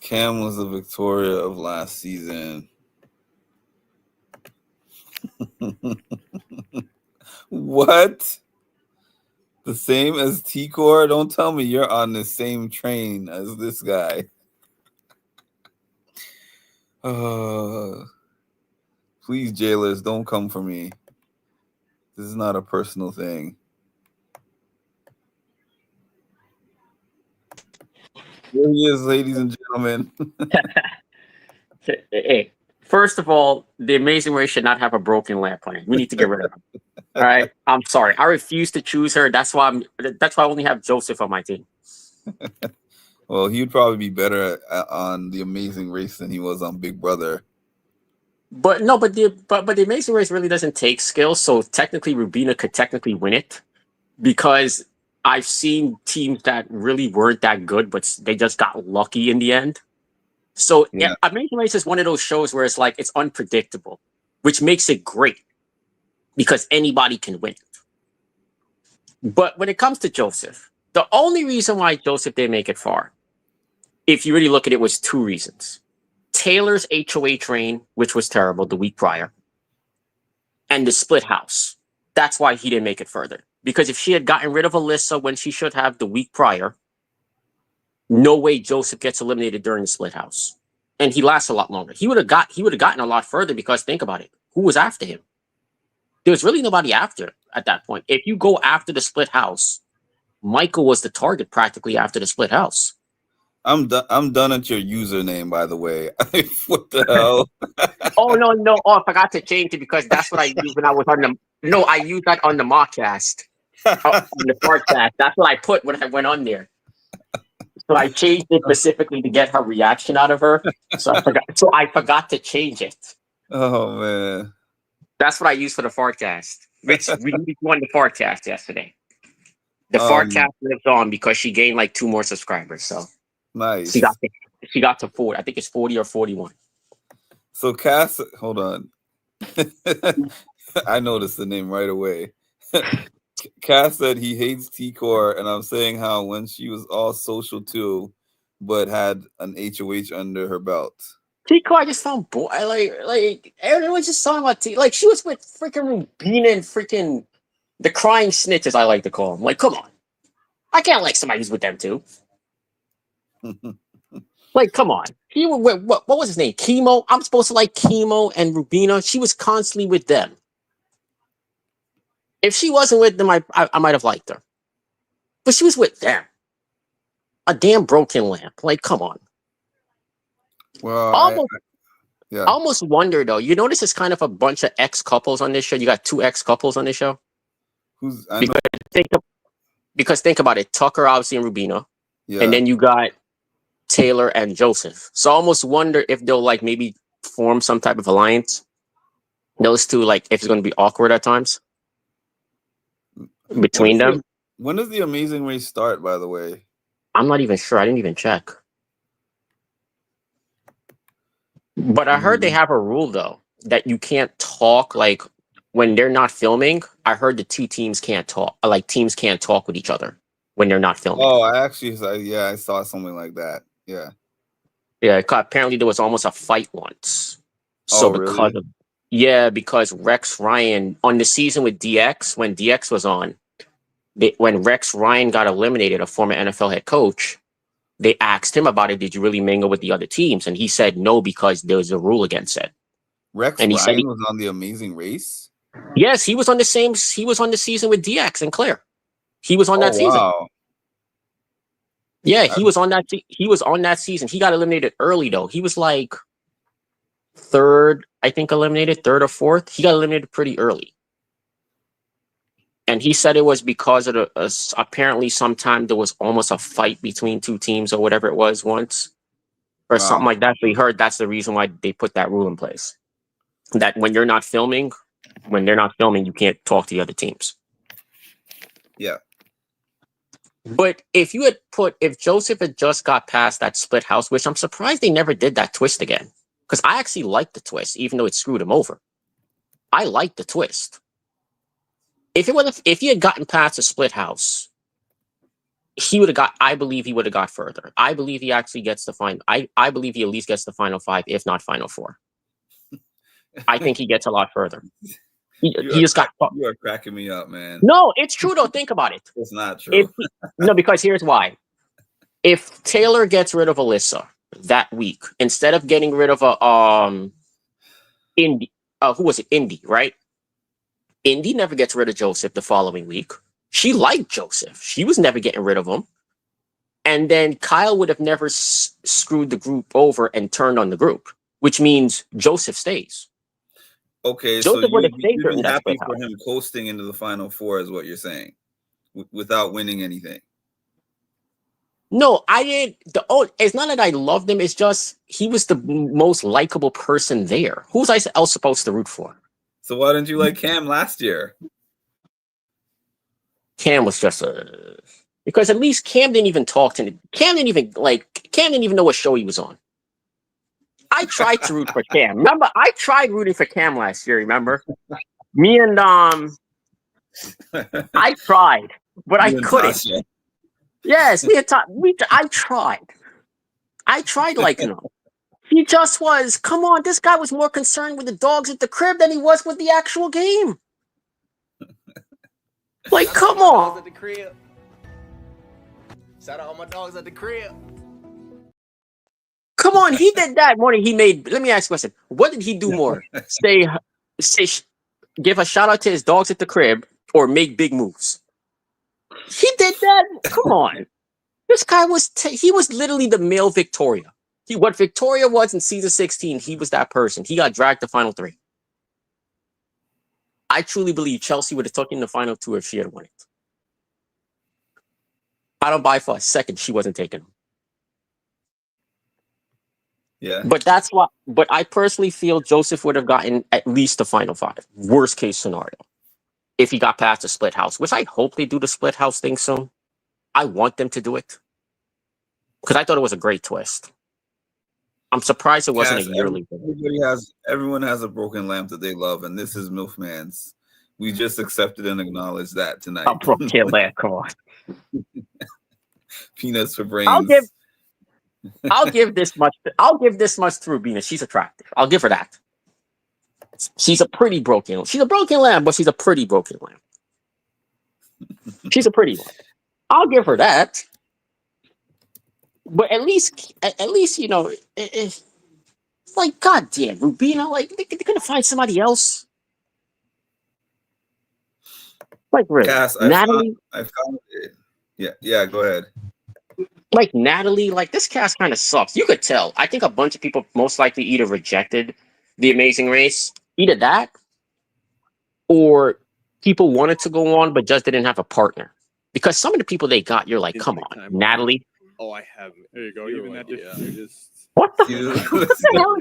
Cam was the Victoria of last season. What? The same as T-Core? Don't tell me you're on the same train as this guy. Please, jailers, don't come for me. This is not a personal thing. Here he is, ladies and gentlemen. Hey, first of all, the Amazing Race should not have a broken lamp plan. We need to get rid of her. All right, I'm sorry. I refuse to choose her. That's why I only have Joseph on my team. Well, he would probably be better on The Amazing Race than he was on Big Brother. But no, but the Amazing Race really doesn't take skill. So technically, Rubina could technically win it because I've seen teams that really weren't that good, but they just got lucky in the end. So Yeah. Amazing Race is one of those shows where it's like it's unpredictable, which makes it great because anybody can win it. But when it comes to Joseph, the only reason why Joseph didn't make it far, if you really look at it, was two reasons. Taylor's HOH reign, which was terrible the week prior, and the split house. That's why he didn't make it further. Because if she had gotten rid of Alyssa when she should have the week prior, no way Joseph gets eliminated during the split house. And he lasts a lot longer. He would have gotten a lot further because think about it. Who was after him? There was really nobody after at that point. If you go after the split house, Michael was the target practically after the split house. I'm done at your username, by the way. What the hell? Oh no! Oh, I forgot to change it because that's what I used when I was on the. No, I used that on the mockcast, on the podcast. That's what I put when I went on there. So I changed it specifically to get her reaction out of her. So I forgot to change it. Oh man, that's what I used for the Fartcast. Which we won the Fartcast yesterday. The Fartcast lives on because she gained like 2 more subscribers. So nice. She got to 40. I think it's 40 or 41. So Cass, hold on. I noticed the name right away. Cass said he hates T-Core, and I'm saying how when she was all social too, but had an HOH under her belt. T-Core, I just found like everyone just talking about T. Like she was with freaking Rubina and freaking the crying snitches. I like to call them. Like, come on, I can't like somebody who's with them too. Like, come on. He what was his name? Chemo. I'm supposed to like Chemo and Rubina. She was constantly with them. If she wasn't with them, I might have liked her. But she was with them. A damn broken lamp. Like, come on. Well, I almost wonder though. You notice it's kind of a bunch of ex couples on this show. You got 2 ex couples on this show. Because think about it. Tucker, obviously, and Rubina. Yeah. And then you got Taylor and Joseph. So I almost wonder if they'll like maybe form some type of alliance. Those 2, like if it's going to be awkward at times between them. When does the Amazing Race start, by the way? I'm not even sure. I didn't even check. But I heard they have a rule though that you can't talk like when they're not filming. I heard the 2 teams can't talk. Like teams can't talk with each other when they're not filming. Oh, I saw something like that. Yeah. Yeah, apparently there was almost a fight once. So because Rex Ryan on the season with DX, when DX was on, when Rex Ryan got eliminated, a former NFL head coach, they asked him about it. Did you really mingle with the other teams? And he said no because there was a rule against it. Rex Ryan was on the Amazing Race? Yes, he was on the season with DX and Claire. He was on that season. Wow. Yeah, he was on that season. He got eliminated early though. He was like 3rd, I think, eliminated 3rd or 4th. He got eliminated pretty early. And he said it was because of apparently sometime there was almost a fight between 2 teams or whatever it was once. Or something like that. So he heard that's the reason why they put that rule in place. That when they're not filming, you can't talk to the other teams. Yeah. But if Joseph had just got past that split house, which I'm surprised they never did that twist again. Because I actually liked the twist, even though it screwed him over. I liked the twist. If he had gotten past the split house, I believe he would have got further. I believe he actually gets the final. I believe he at least gets the final 5, if not final 4. I think he gets a lot further. He just got fucked. You are cracking me up, man. No, it's true though. Think about it. It's not true. No, because here's why. If Taylor gets rid of Alyssa that week, instead of getting rid of Indy, who was it? Indy, right? Indy never gets rid of Joseph the following week. She liked Joseph. She was never getting rid of him. And then Kyle would have never screwed the group over and turned on the group, which means Joseph stays. Okay, Joseph so would have stayed you'd in be that happy split for house. him coasting into the Final Four, is what you're saying, without winning anything. No, I didn't. It's not that I loved him. It's just he was the most likable person there. Who was I else supposed to root for? So why didn't you like Cam last year? Cam was just because at least Cam didn't even talk to me. Cam didn't even know what show he was on. I tried to root for Cam. Remember, I tried rooting for Cam last year. Remember, me and I tried, but I couldn't. Tasha. Yes, me and I tried. I tried liking him. He just was. Come on, this guy was more concerned with the dogs at the crib than he was with the actual game. Like, come on. At the crib. Shout out all my dogs at the crib. Come on, he did that more than he made. Let me ask you a question. What did he do more? Give a shout out to his dogs at the crib or make big moves? He did that. Come on. This guy was, he was literally the male Victoria. What Victoria was in season 16, he was that person. He got dragged to final 3. I truly believe Chelsea would have taken the final 2 if she had won it. I don't buy for a second she wasn't taking him. Yeah. But that's why. But I personally feel Joseph would have gotten at least the final 5. Worst case scenario, if he got past the split house, which I hope they do the split house thing soon. I want them to do it because I thought it was a great twist. I'm surprised it wasn't a yearly thing. Everyone has a broken lamp that they love, and this is Milfman's. We just accepted and acknowledged that tonight. I'll broken lamp, come on. Peanuts for brains. I'll give this much to Rubina. She's attractive. I'll give her that. She's a pretty broken. She's a broken lamb, but she's a pretty broken lamb. She's a pretty one. I'll give her that. But at least you know, it's like, goddamn, Rubina, like they're gonna find somebody else. Like really, Cass, Natalie. I found it. Yeah. Go ahead. Like Natalie, like this cast kind of sucks. You could tell. I think a bunch of people most likely either rejected The Amazing Race, either that, or people wanted to go on but just didn't have a partner. Because some of the people they got, you're like, come on, Natalie. Oh, I have. There you go. Even that just What the hell is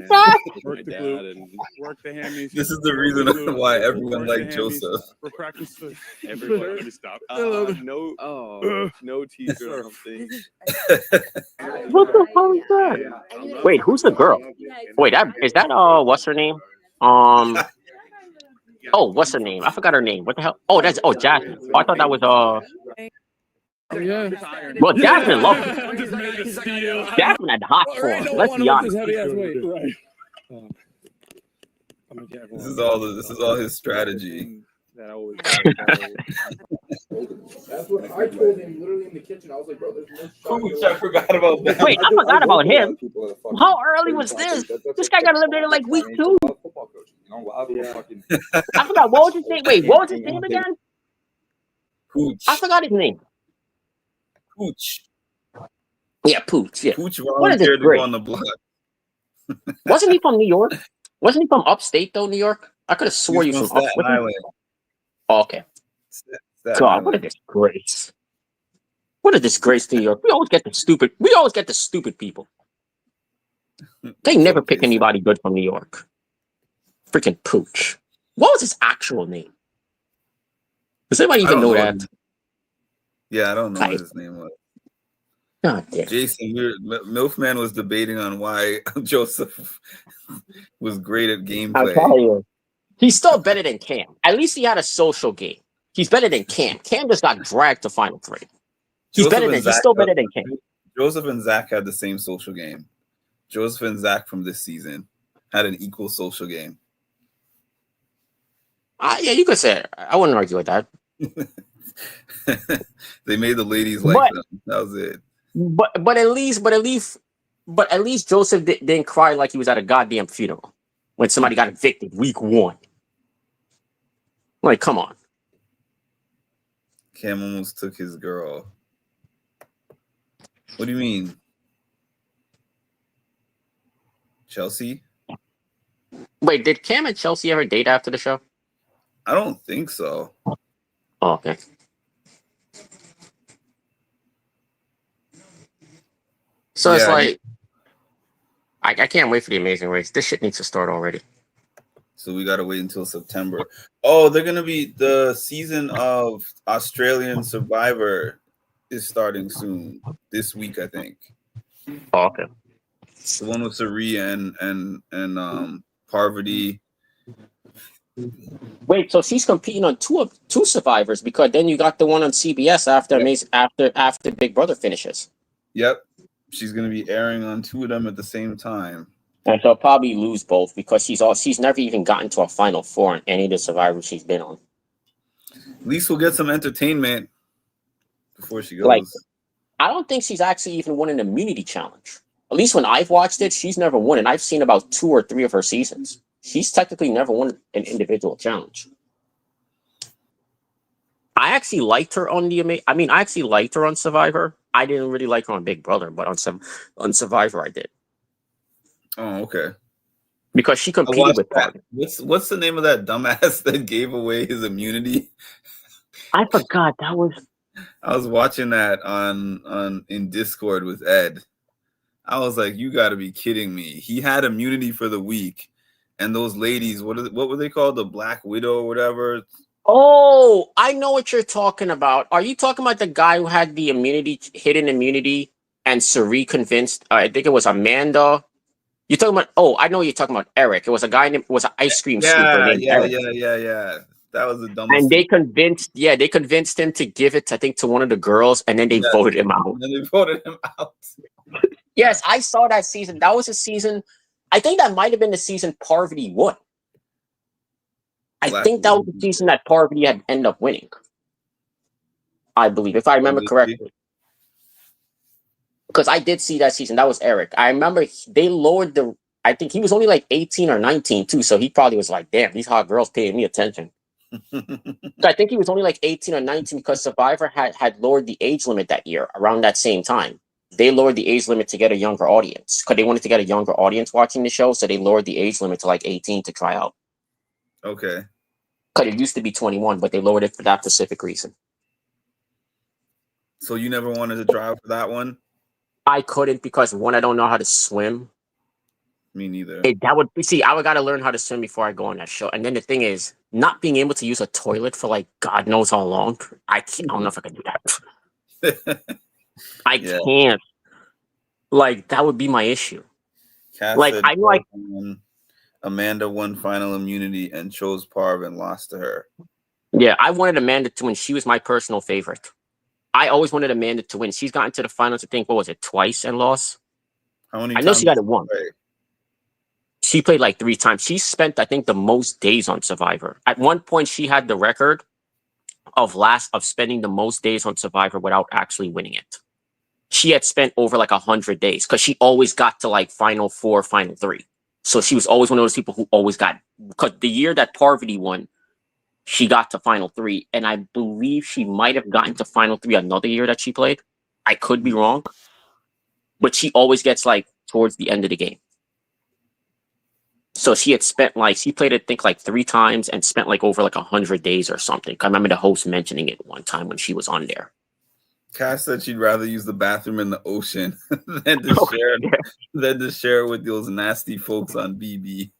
that? work the glue and work the hammies. This is the reason why everyone liked Joseph. We're practicing. Everybody. Let me stop. No teaser. I don't think. What the hell is that? Wait, who's the girl? Wait, is that what's her name? Oh, what's her name? I forgot her name. What the hell? Oh, that's Jasmine. Oh, I thought that was Oh, yeah. Well, Jasmine loved it. it. Jasmine had hot form. Let's be honest. This is all his strategy. That always. That's what I told him literally in the kitchen. I was like, bro, there's no shot. I forgot about that. Wait, I forgot about him. How early was this? This guy got to live there like week 2. I forgot. What was his name? Wait, what was his name again? Pooch. I forgot his name. Pooch. Yeah, Pooch. Yeah. Pooch What is this volunteered to great? go on the block. Wasn't he from New York? Wasn't he from upstate though, New York? I could have swore he He's was from from Staten upstate. Island. Oh, okay. Staten God, Island. what a disgrace! What a disgrace to New York. We always get the stupid people. They never pick anybody good from New York. Freaking Pooch. What was his actual name? Does anybody even know that? Yeah, I don't know what his name was. God damn. Jason, Milfman was debating on why Joseph was great at I'll gameplay. tell you. He's still better than Cam. At least he had a social game. He's better than Cam. Cam just got dragged to final 3. He's still better than Cam. Joseph and Zach had the same social game. Joseph and Zach from this season had an equal social game. Yeah, you could say it. I wouldn't argue with that. They made the ladies like But them. That was it. but at least Joseph didn't cry like he was at a goddamn funeral when somebody got evicted week 1. Like, come on. Cam almost took his girl. What do you mean? Chelsea? Wait, did Cam and Chelsea ever date after the show? I don't think so. Oh, okay. So it's Yeah, like, I can't wait for the Amazing Race. This shit needs to start already. so we got to wait until September. Oh, they're going to be the season of Australian Survivor is starting soon. This week, I think. Oh, okay. The one with Sari and Parvati. Wait, so she's competing on two Survivors, because then you got the one on CBS after after Big Brother finishes. Yep. She's going to be airing on 2 of them at the same time. And she'll probably lose both because she's never even gotten to a Final Four in any of the Survivors she's been on. At least we'll get some entertainment before she goes. Like, I don't think she's actually even won an immunity challenge. At least when I've watched it, she's never won, and I've seen about 2 or 3 of her seasons. She's technically never won an individual challenge. I actually liked her on I actually liked her on Survivor. I didn't really like her on Big Brother, but on Survivor I did. Oh, okay. Because she competed with that. Parvati. What's the name of that dumbass that gave away his immunity? I forgot that was. I was watching that in Discord with Ed. I was like, you got to be kidding me. He had immunity for the week, and those ladies, what were they called? The Black Widow or whatever? Oh, I know what you're talking about. Are you talking about the guy who had the hidden immunity, and Sari convinced? I think it was Amanda. You're talking about? Oh, I know you're talking about Eric. It was a guy named an ice cream scooper named Eric. Yeah. That was the dumbest. And they convinced him to give it, I think, to one of the girls, and then they voted him out. And then they voted him out. Yes, I saw that season. That was a season. I think that might have been the season Parvati won. I think that was the season that Parvati had ended up winning. I believe, if I remember correctly. Because I did see that season. That was Eric. I remember they lowered I think he was only like 18 or 19 too, so he probably was like, damn, these hot girls paying me attention. I think he was only like 18 or 19 because Survivor had lowered the age limit that year around that same time. They lowered the age limit to get a younger audience because they wanted to get a younger audience watching the show, so they lowered the age limit to like 18 to try out. Okay. Because it used to be 21, but they lowered it for that specific reason. So you never wanted to try out for that one? I couldn't because, one, I don't know how to swim. Me neither. I would got to learn how to swim before I go on that show. And then the thing is, not being able to use a toilet for like God knows how long, I don't know if I can do that. I can't. Like, that would be my issue. Cass like, said I like Amanda won final immunity and chose Parv and lost to her. Yeah, I wanted Amanda to win. She was my personal favorite. I always wanted Amanda to win. She's gotten to the finals, I think, what was it, twice and lost? How many times? I know she got it once. She played like 3 times. She spent, I think, the most days on Survivor. At one point, she had the record of spending the most days on Survivor without actually winning it. She had spent over like 100 days because she always got to like Final 4, Final 3. So she was always one of those people who always got, because the year that Parvati won, she got to Final 3, and I believe she might have gotten to Final 3 another year that she played. I could be wrong, but she always gets like towards the end of the game. So she had spent she played I think like 3 times and spent like over like 100 days or something. I remember the host mentioning it one time when she was on there. Cass said she'd rather use the bathroom in the ocean than to share with those nasty folks on BB.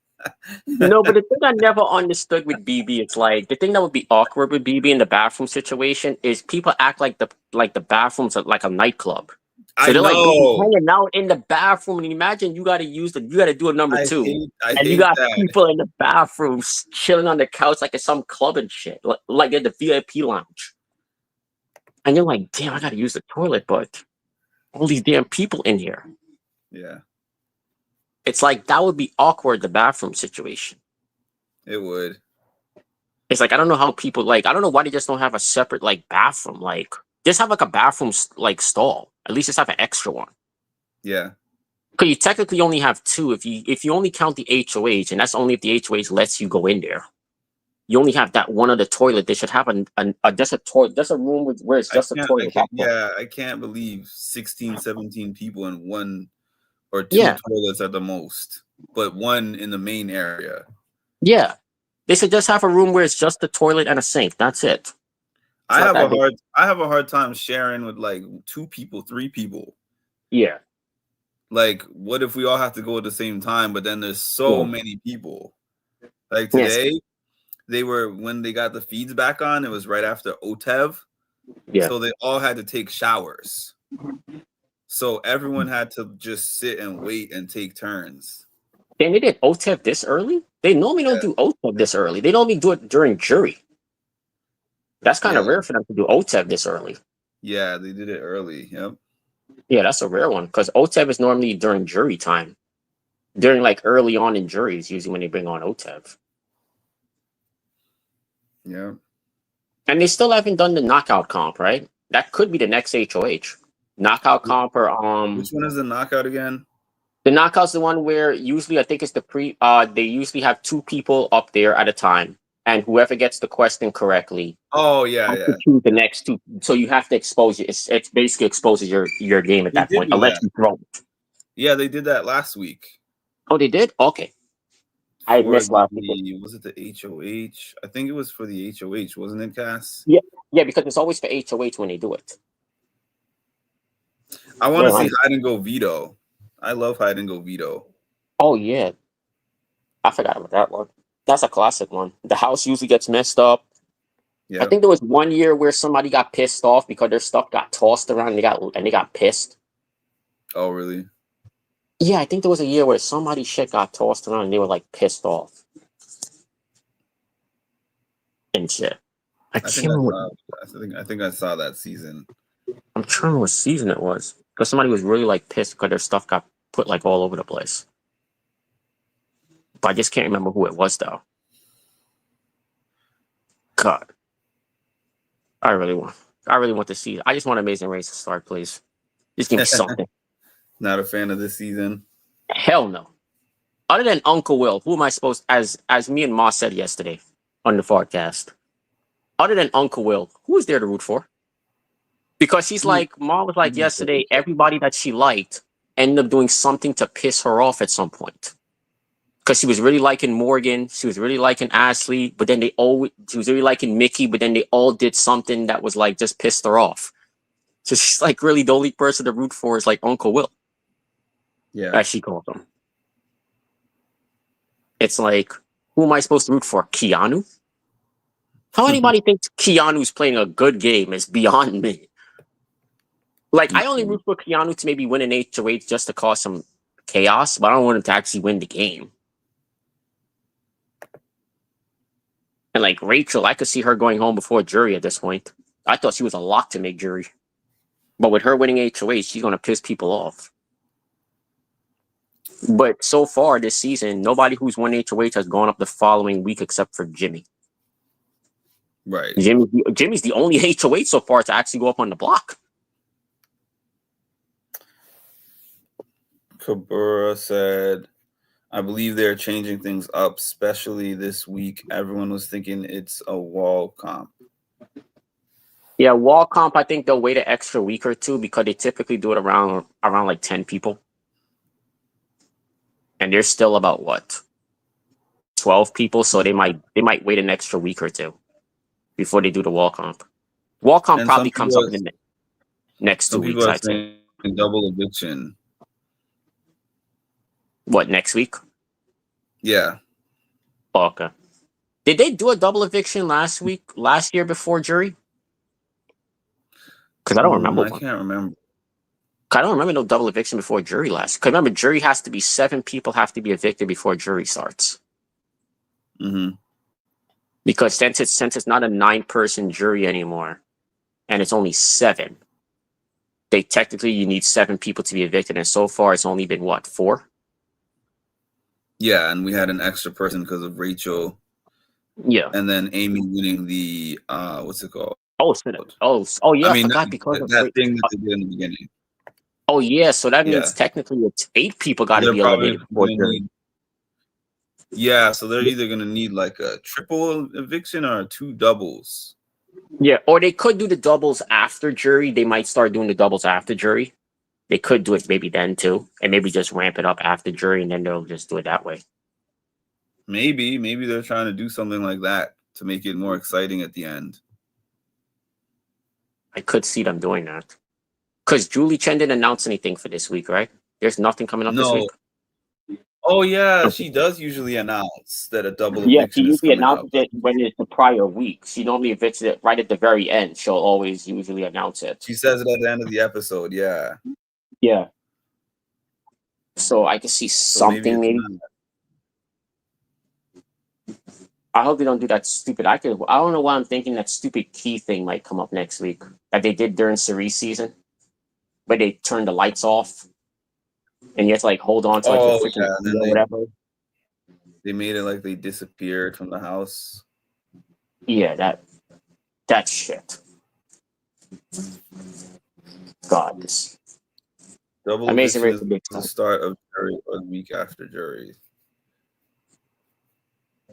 No, but the thing I never understood with BB, it's like the thing that would be awkward with BB in the bathroom situation is people act like the bathrooms are like a nightclub. So they're like hanging out in the bathroom, and imagine you got to do a number 2, and you got people in the bathroom chilling on the couch like it's some club and shit, like at the VIP lounge. And you're like, damn, I got to use the toilet, but all these damn people in here. Yeah. It's like that would be awkward, the bathroom situation. It would. It's like I don't know how people like I don't know why they just don't have a separate like bathroom. Like just have like a bathroom like stall. At least just have an extra one. Yeah. Because you technically only have two if you only count the HOH, and that's only if the HOH lets you go in there. You only have that one other toilet. They should have just a toilet, just a room where it's just a toilet. I can't believe 16, 17 people in one or two Yeah. toilets at the most, but one in the main area. Yeah. They should just have a room where it's just a toilet and a sink. That's it. I have a hard time sharing with like 2 people, 3 people. Yeah. Like, what if we all have to go at the same time, but then there's so many people? Like today, when they got the feeds back on, it was right after OTEV. Yeah. So they all had to take showers. So everyone had to just sit and wait and take turns. Damn, they did OTEV this early? They normally don't do OTEV this early. They normally do it during jury. That's kind of rare for them to do OTEV this early. Yeah, they did it early. Yep. Yeah, that's a rare one because OTEV is normally during jury time. During like early on in juries, usually when they bring on OTEV. Yeah. And they still haven't done the knockout comp, right? That could be the next HOH. Knockout comp or Which one is the knockout again? The knockout's the one where usually I think it's they usually have 2 people up there at a time, and whoever gets the question correctly. Oh yeah, has to choose the next 2. So you have to expose it. It's basically exposes your game at that point, unless you throw it. Yeah, they did that last week. Oh, they did? Okay. I missed last week. Was it the HOH? I think it was for the HOH, wasn't it, Cass? Yeah, because it's always for HOH when they do it. I want to see hide and go veto. I love hide and go veto. Oh yeah, I forgot about that one. That's a classic one. The house usually gets messed up. Yeah. I think there was one year where somebody got pissed off because their stuff got tossed around and they got pissed. Oh really? Yeah, I think there was a year where somebody's shit got tossed around and they were like pissed off. And shit. I think I saw that season. I'm trying to remember what season it was. Because somebody was really like pissed because their stuff got put like all over the place. But I just can't remember who it was though. God. I really want to see it. I just want Amazing Race to start, please. Just give me something. Not a fan of this season. Hell no. Other than Uncle Will, who am I supposed as me and Ma said yesterday on the podcast? Other than Uncle Will, who is there to root for? Because she's like, Ma was like yesterday, everybody that she liked ended up doing something to piss her off at some point. Because she was really liking Morgan, she was really liking Ashley, but then she was really liking Mickey, but then they all did something that was like just pissed her off. So she's like really the only person to root for is like Uncle Will. Yeah. As she calls him. It's like, who am I supposed to root for? Keanu? How anybody thinks Keanu's playing a good game is beyond me. Like, I only root for Keanu to maybe win an HOH just to cause some chaos, but I don't want him to actually win the game. And like Rachel, I could see her going home before jury at this point. I thought she was a lock to make jury. But with her winning HOH, she's going to piss people off. But so far this season, nobody who's won HOH has gone up the following week except for Jimmy. Right. Jimmy's the only HOH so far to actually go up on the block. Kabura said, I believe they're changing things up, especially this week. Everyone was thinking it's a wall comp. Yeah, wall comp, I think they'll wait an extra week or 2 because they typically do it around like 10 people. And there's still about what? 12 people, so they might wait an extra week or 2 before they do the wall comp. Wall comp and probably comes up in the next 2 weeks, I'd say. Double eviction. What, next week? Yeah. Oh, okay. Did they do a double eviction last year before jury? Because I don't remember. I can't remember. I don't remember no double eviction before jury last. Because remember, jury has to be 7 people have to be evicted before jury starts. Mm-hmm. Because since it's not a 9-person jury anymore, and it's only 7, you need 7 people to be evicted, and so far it's only been what, 4? Yeah, and we had an extra person because of Rachel Yeah. and then Amy winning the what's it called? Oh, yeah. I I mean forgot because of that thing that they did in the beginning. oh yeah. So that Yeah, means technically it's 8 people got to they're be probably eliminated before gonna jury. need. Yeah, so they're either gonna need like a triple eviction or 2 doubles. Yeah, or they could do the doubles after jury. They might start doing the doubles after jury. They could do it maybe then too, and maybe just ramp it up after jury, and then they'll just do it that way. Maybe they're trying to do something like that to make it more exciting at the end. I could see them doing that. Because Julie Chen didn't announce anything for this week, right? There's nothing coming up this No. week. Oh yeah, she does usually announce that a double Yeah, she eviction is usually coming up. announces it when it's the prior week. She normally evicts it right at the very end. She'll always usually announce it. She says it at the end of the episode. Yeah. Yeah. So I can see So maybe something. it's Maybe not. I hope they don't do that stupid. I don't know why I'm thinking that stupid key thing might come up next week that they did during Cerise season, where they turned the lights off and you have to like hold on to like your Oh freaking yeah, key and or then whatever. they made it like they disappeared from the house. Yeah, that shit. God, this Double Amazing eviction Race is is big the time. start of jury or the week after jury.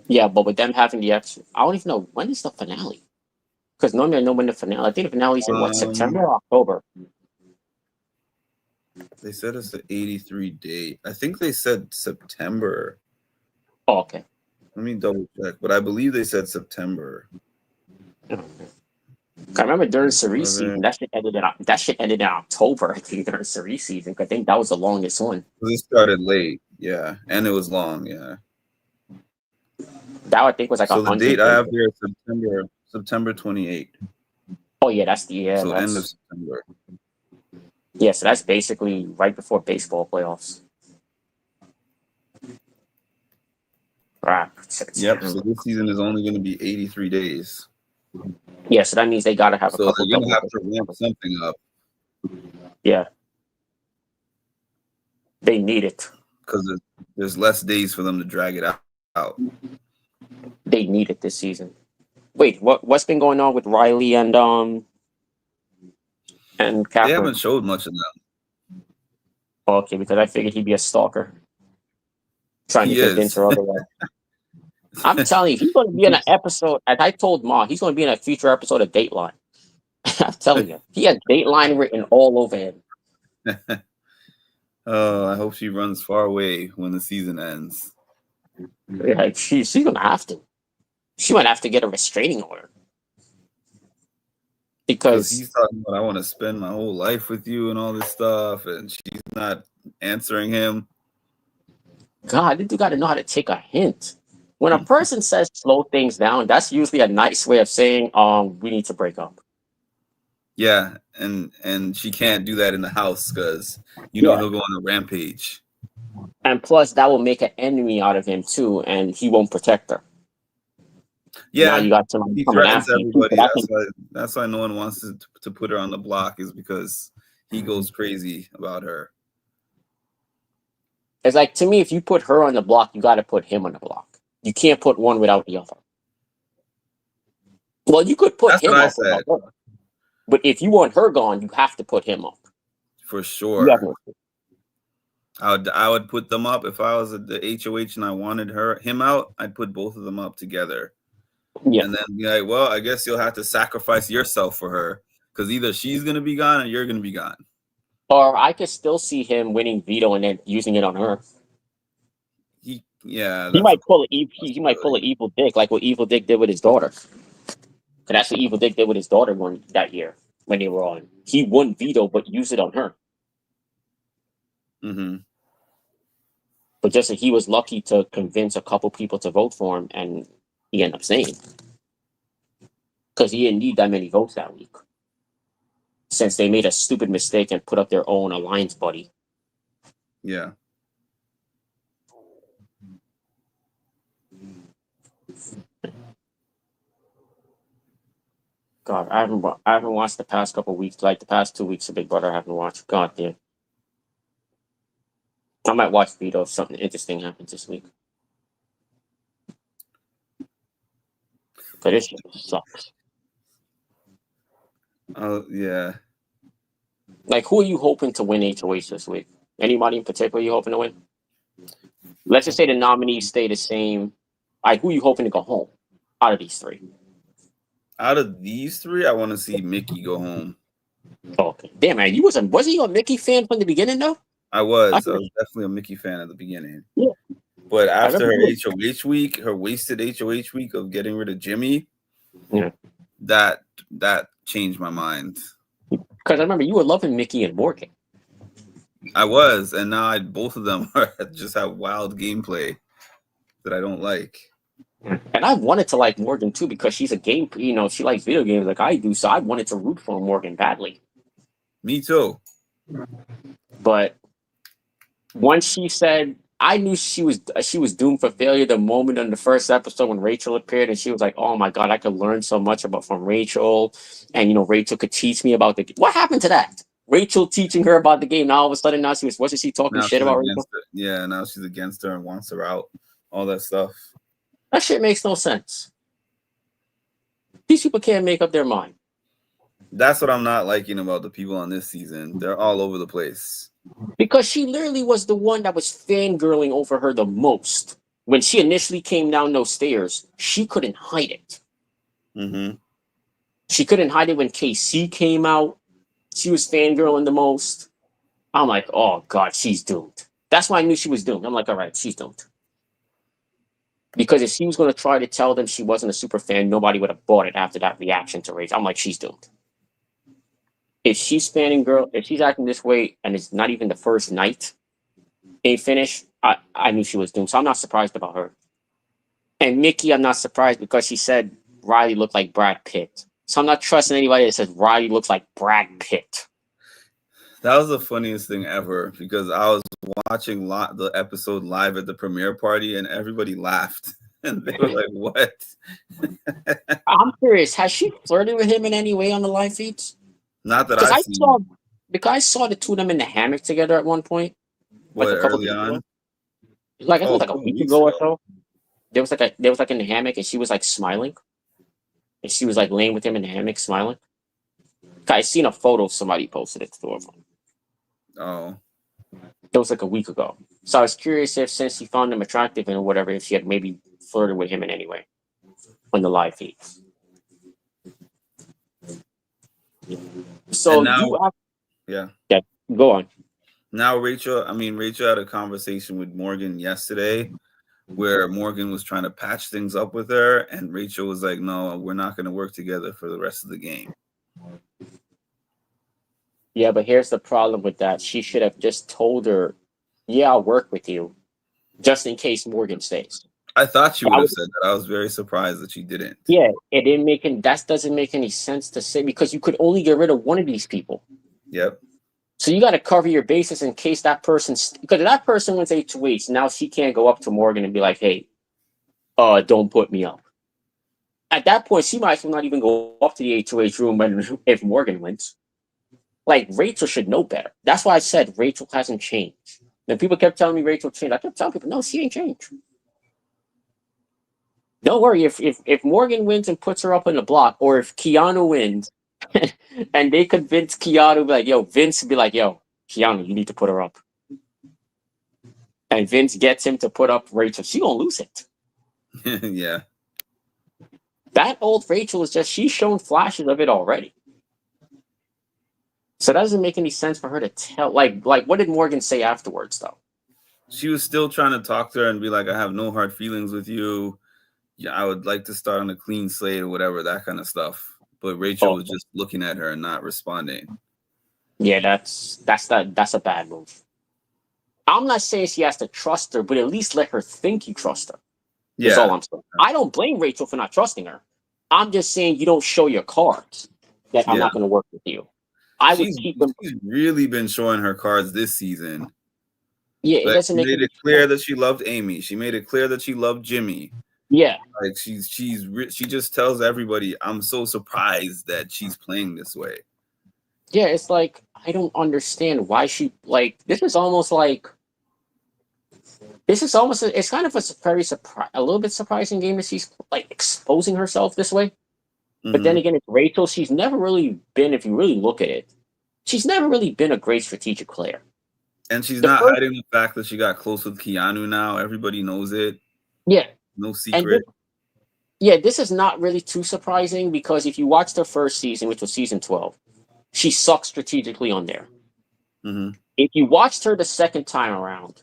Yeah, but with them having the extra, I don't even know when is the finale. Because normally I know when the finale. I think the finale is in what, September or October? They said it's the 83 date. I think they said September. Oh, okay. Let me double check, but I believe they said September. I remember during Cerise season, Whether- that shit ended in October, I think, during Cerise season. 'Cause I think that was the longest one. This started late, yeah, and it was long, yeah. That I think was like So the 100 date I days. have here is September 28th. Oh yeah, that's So end of September. yeah, so that's basically right before baseball playoffs. Right. Yep. So this season is only going to be 83 days. Yeah, so that means they gotta have a So couple they're going to double. have to ramp something up Yeah. They need it. because there's less days for them to drag it out. They need it this season. Wait, what's been going on with Riley and They Catherine? haven't showed much of them. Okay, because I figured he'd be a stalker. Trying He to convince is. her otherwise. I'm telling you, he's going to be in an episode. As I told Ma, he's going to be in a future episode of Dateline. I'm telling you, he has Dateline written all over him. Oh, I hope she runs far away when the season ends. Yeah, she's going to have to. She might have to get a restraining order Because because he's talking about, I want to spend my whole life with you and all this stuff, and she's not answering him. God, this dude got to know how to take a hint. When a person says slow things down, that's usually a nice way of saying, we need to break up. Yeah, and she can't do that in the house because Yeah. he'll go on a rampage. And plus, that will make an enemy out of him too, and he won't protect her. Yeah, now you got someone he coming threatens after you. Too, everybody. so That's why no one wants to put her on the block, is because he goes crazy about her. it's like, to me, if you put her on the block, you got to put him on the block. You can't put one without the other. Well, you could put That's him what I up said. without her. But if you want her gone, you have to put him up. For You sure. have no- I would put them up if I was at the HOH and I wanted him out. I'd put both of them up together. Yeah. And then be like, well, I guess you'll have to sacrifice yourself for her, because either she's gonna be gone or you're gonna be gone. Or I could still see him winning veto and then using it on her. He might pull an evil dick, like what Evil Dick did with his daughter. 'Cause that's what Evil Dick did with his daughter that year when they were on. He won veto, but use it on her. Mm-hmm. But just that he was lucky to convince a couple people to vote for him, and he ended up staying. Because he didn't need that many votes that week. Since they made a stupid mistake and put up their own alliance buddy. Yeah. God, I haven't watched the past couple weeks, like the past 2 weeks of Big Brother. I haven't watched. God damn. I might watch Vito if something interesting happens this week. But this shit sucks. Oh yeah. Like, who are you hoping to win HOH this week? Anybody in particular you hoping to win? Let's just say the nominees stay the same. Like, who are you hoping to go home out of these three? Out of these three, I want to see Mickey go home. Okay. Damn, man, wasn't you a Mickey fan from the beginning though? I was definitely a Mickey fan at the beginning. Yeah. But I after her remember HOH week, her wasted HOH week of getting rid of Jimmy, Yeah. that changed my mind. Because I remember you were loving Mickey and Morgan. I was, and now both of them just have wild gameplay that I don't like. And I wanted to like Morgan too because she's a game, she likes video games like I do. So I wanted to root for Morgan badly. Me too. But once she said, I knew she was doomed for failure the moment in the first episode when Rachel appeared, and she was like, "Oh my god, I could learn so much from Rachel, and Rachel could teach me about the." What happened to that? Rachel teaching her about the game. Now all of a sudden, wasn't she talking Now shit about Rachel? Yeah, now she's against her and wants her out. All that stuff. That shit makes no sense. These people can't make up their mind. That's what I'm not liking about the people on this season. They're all over the place. Because she literally was the one that was fangirling over her the most. When she initially came down those stairs, she couldn't hide it. Mm-hmm. She couldn't hide it when KC came out. She was fangirling the most. I'm like, oh god, she's doomed. That's why I knew she was doomed. I'm like, all right, she's doomed. Because if she was going to try to tell them she wasn't a super fan, nobody would have bought it after that reaction to Rage. I'm like, she's doomed. If she's if she's acting this way and it's not even the first night ain't finished, I knew she was doomed. So I'm not surprised about her. And Mickey, I'm not surprised because she said Riley looked like Brad Pitt. So I'm not trusting anybody that says Riley looks like Brad Pitt. That was the funniest thing ever because I was watching the episode live at the premiere party and everybody laughed. And they were like, what? I'm curious, has she flirted with him in any way on the live feeds? Not that I seen. Because I saw the two of them in the hammock together at one point. What, like a couple early on? ago. Like I think like a week ago or so. They was like in the hammock and she was like smiling. And she was like laying with him in the hammock smiling. I seen a photo somebody posted it to of them. Oh. It was like a week ago. So I was curious if since she found him attractive and whatever, if she had maybe flirted with him in any way on the live feeds. So now, yeah, go on. Now Rachel had a conversation with Morgan yesterday where Morgan was trying to patch things up with her and Rachel was like, no, we're not going to work together for the rest of the game. Yeah, but here's the problem with that. She should have just told her, yeah, I'll work with you just in case Morgan stays. I thought she would have said that. I was very surprised that she didn't. Yeah, it didn't make that doesn't make any sense to say because you could only get rid of one of these people. Yep. So you got to cover your bases in case that person, because if that person wins HOH, now she can't go up to Morgan and be like, hey, don't put me up. At that point, she might as well not even go up to the HOH room if Morgan wins. Like, Rachel should know better. That's why I said Rachel hasn't changed. And people kept telling me Rachel changed. I kept telling people, no, she ain't changed. Don't worry, if Morgan wins and puts her up on the block, or if Keanu wins, and they convince Keanu, be like, yo, Vince be like, yo, Keanu, you need to put her up. And Vince gets him to put up Rachel. She gonna lose it. Yeah. That old Rachel is she's shown flashes of it already. So that doesn't make any sense for her to tell. Like what did Morgan say afterwards, though? She was still trying to talk to her and be like, I have no hard feelings with you. Yeah, I would like to start on a clean slate or whatever, that kind of stuff. But Rachel was just looking at her and not responding. Yeah, that's a bad move. I'm not saying she has to trust her, but at least let her think you trust her. Yeah. That's all I'm saying. I don't blame Rachel for not trusting her. I'm just saying you don't show your cards that I'm not going to work with you. She's really been showing her cards this season. Yeah, it doesn't make it clear that she loved Amy. She made it clear that she loved Jimmy. Yeah, like she just tells everybody, I'm so surprised that she's playing this way. Yeah, it's like I don't understand why she this is almost like This is almost it's kind of a little bit surprising game that she's like exposing herself this way. But then Mhm. again, it's Rachel. She's never really been, if you really look at it, she's never really been a great strategic player. And she's The not first, hiding the fact that she got close with Keanu now. Everybody knows it. yeah, No and secret. this is not really too surprising because if you watch the first season, which was season 12, she sucked strategically on there. Mhm. If you watched her the second time around,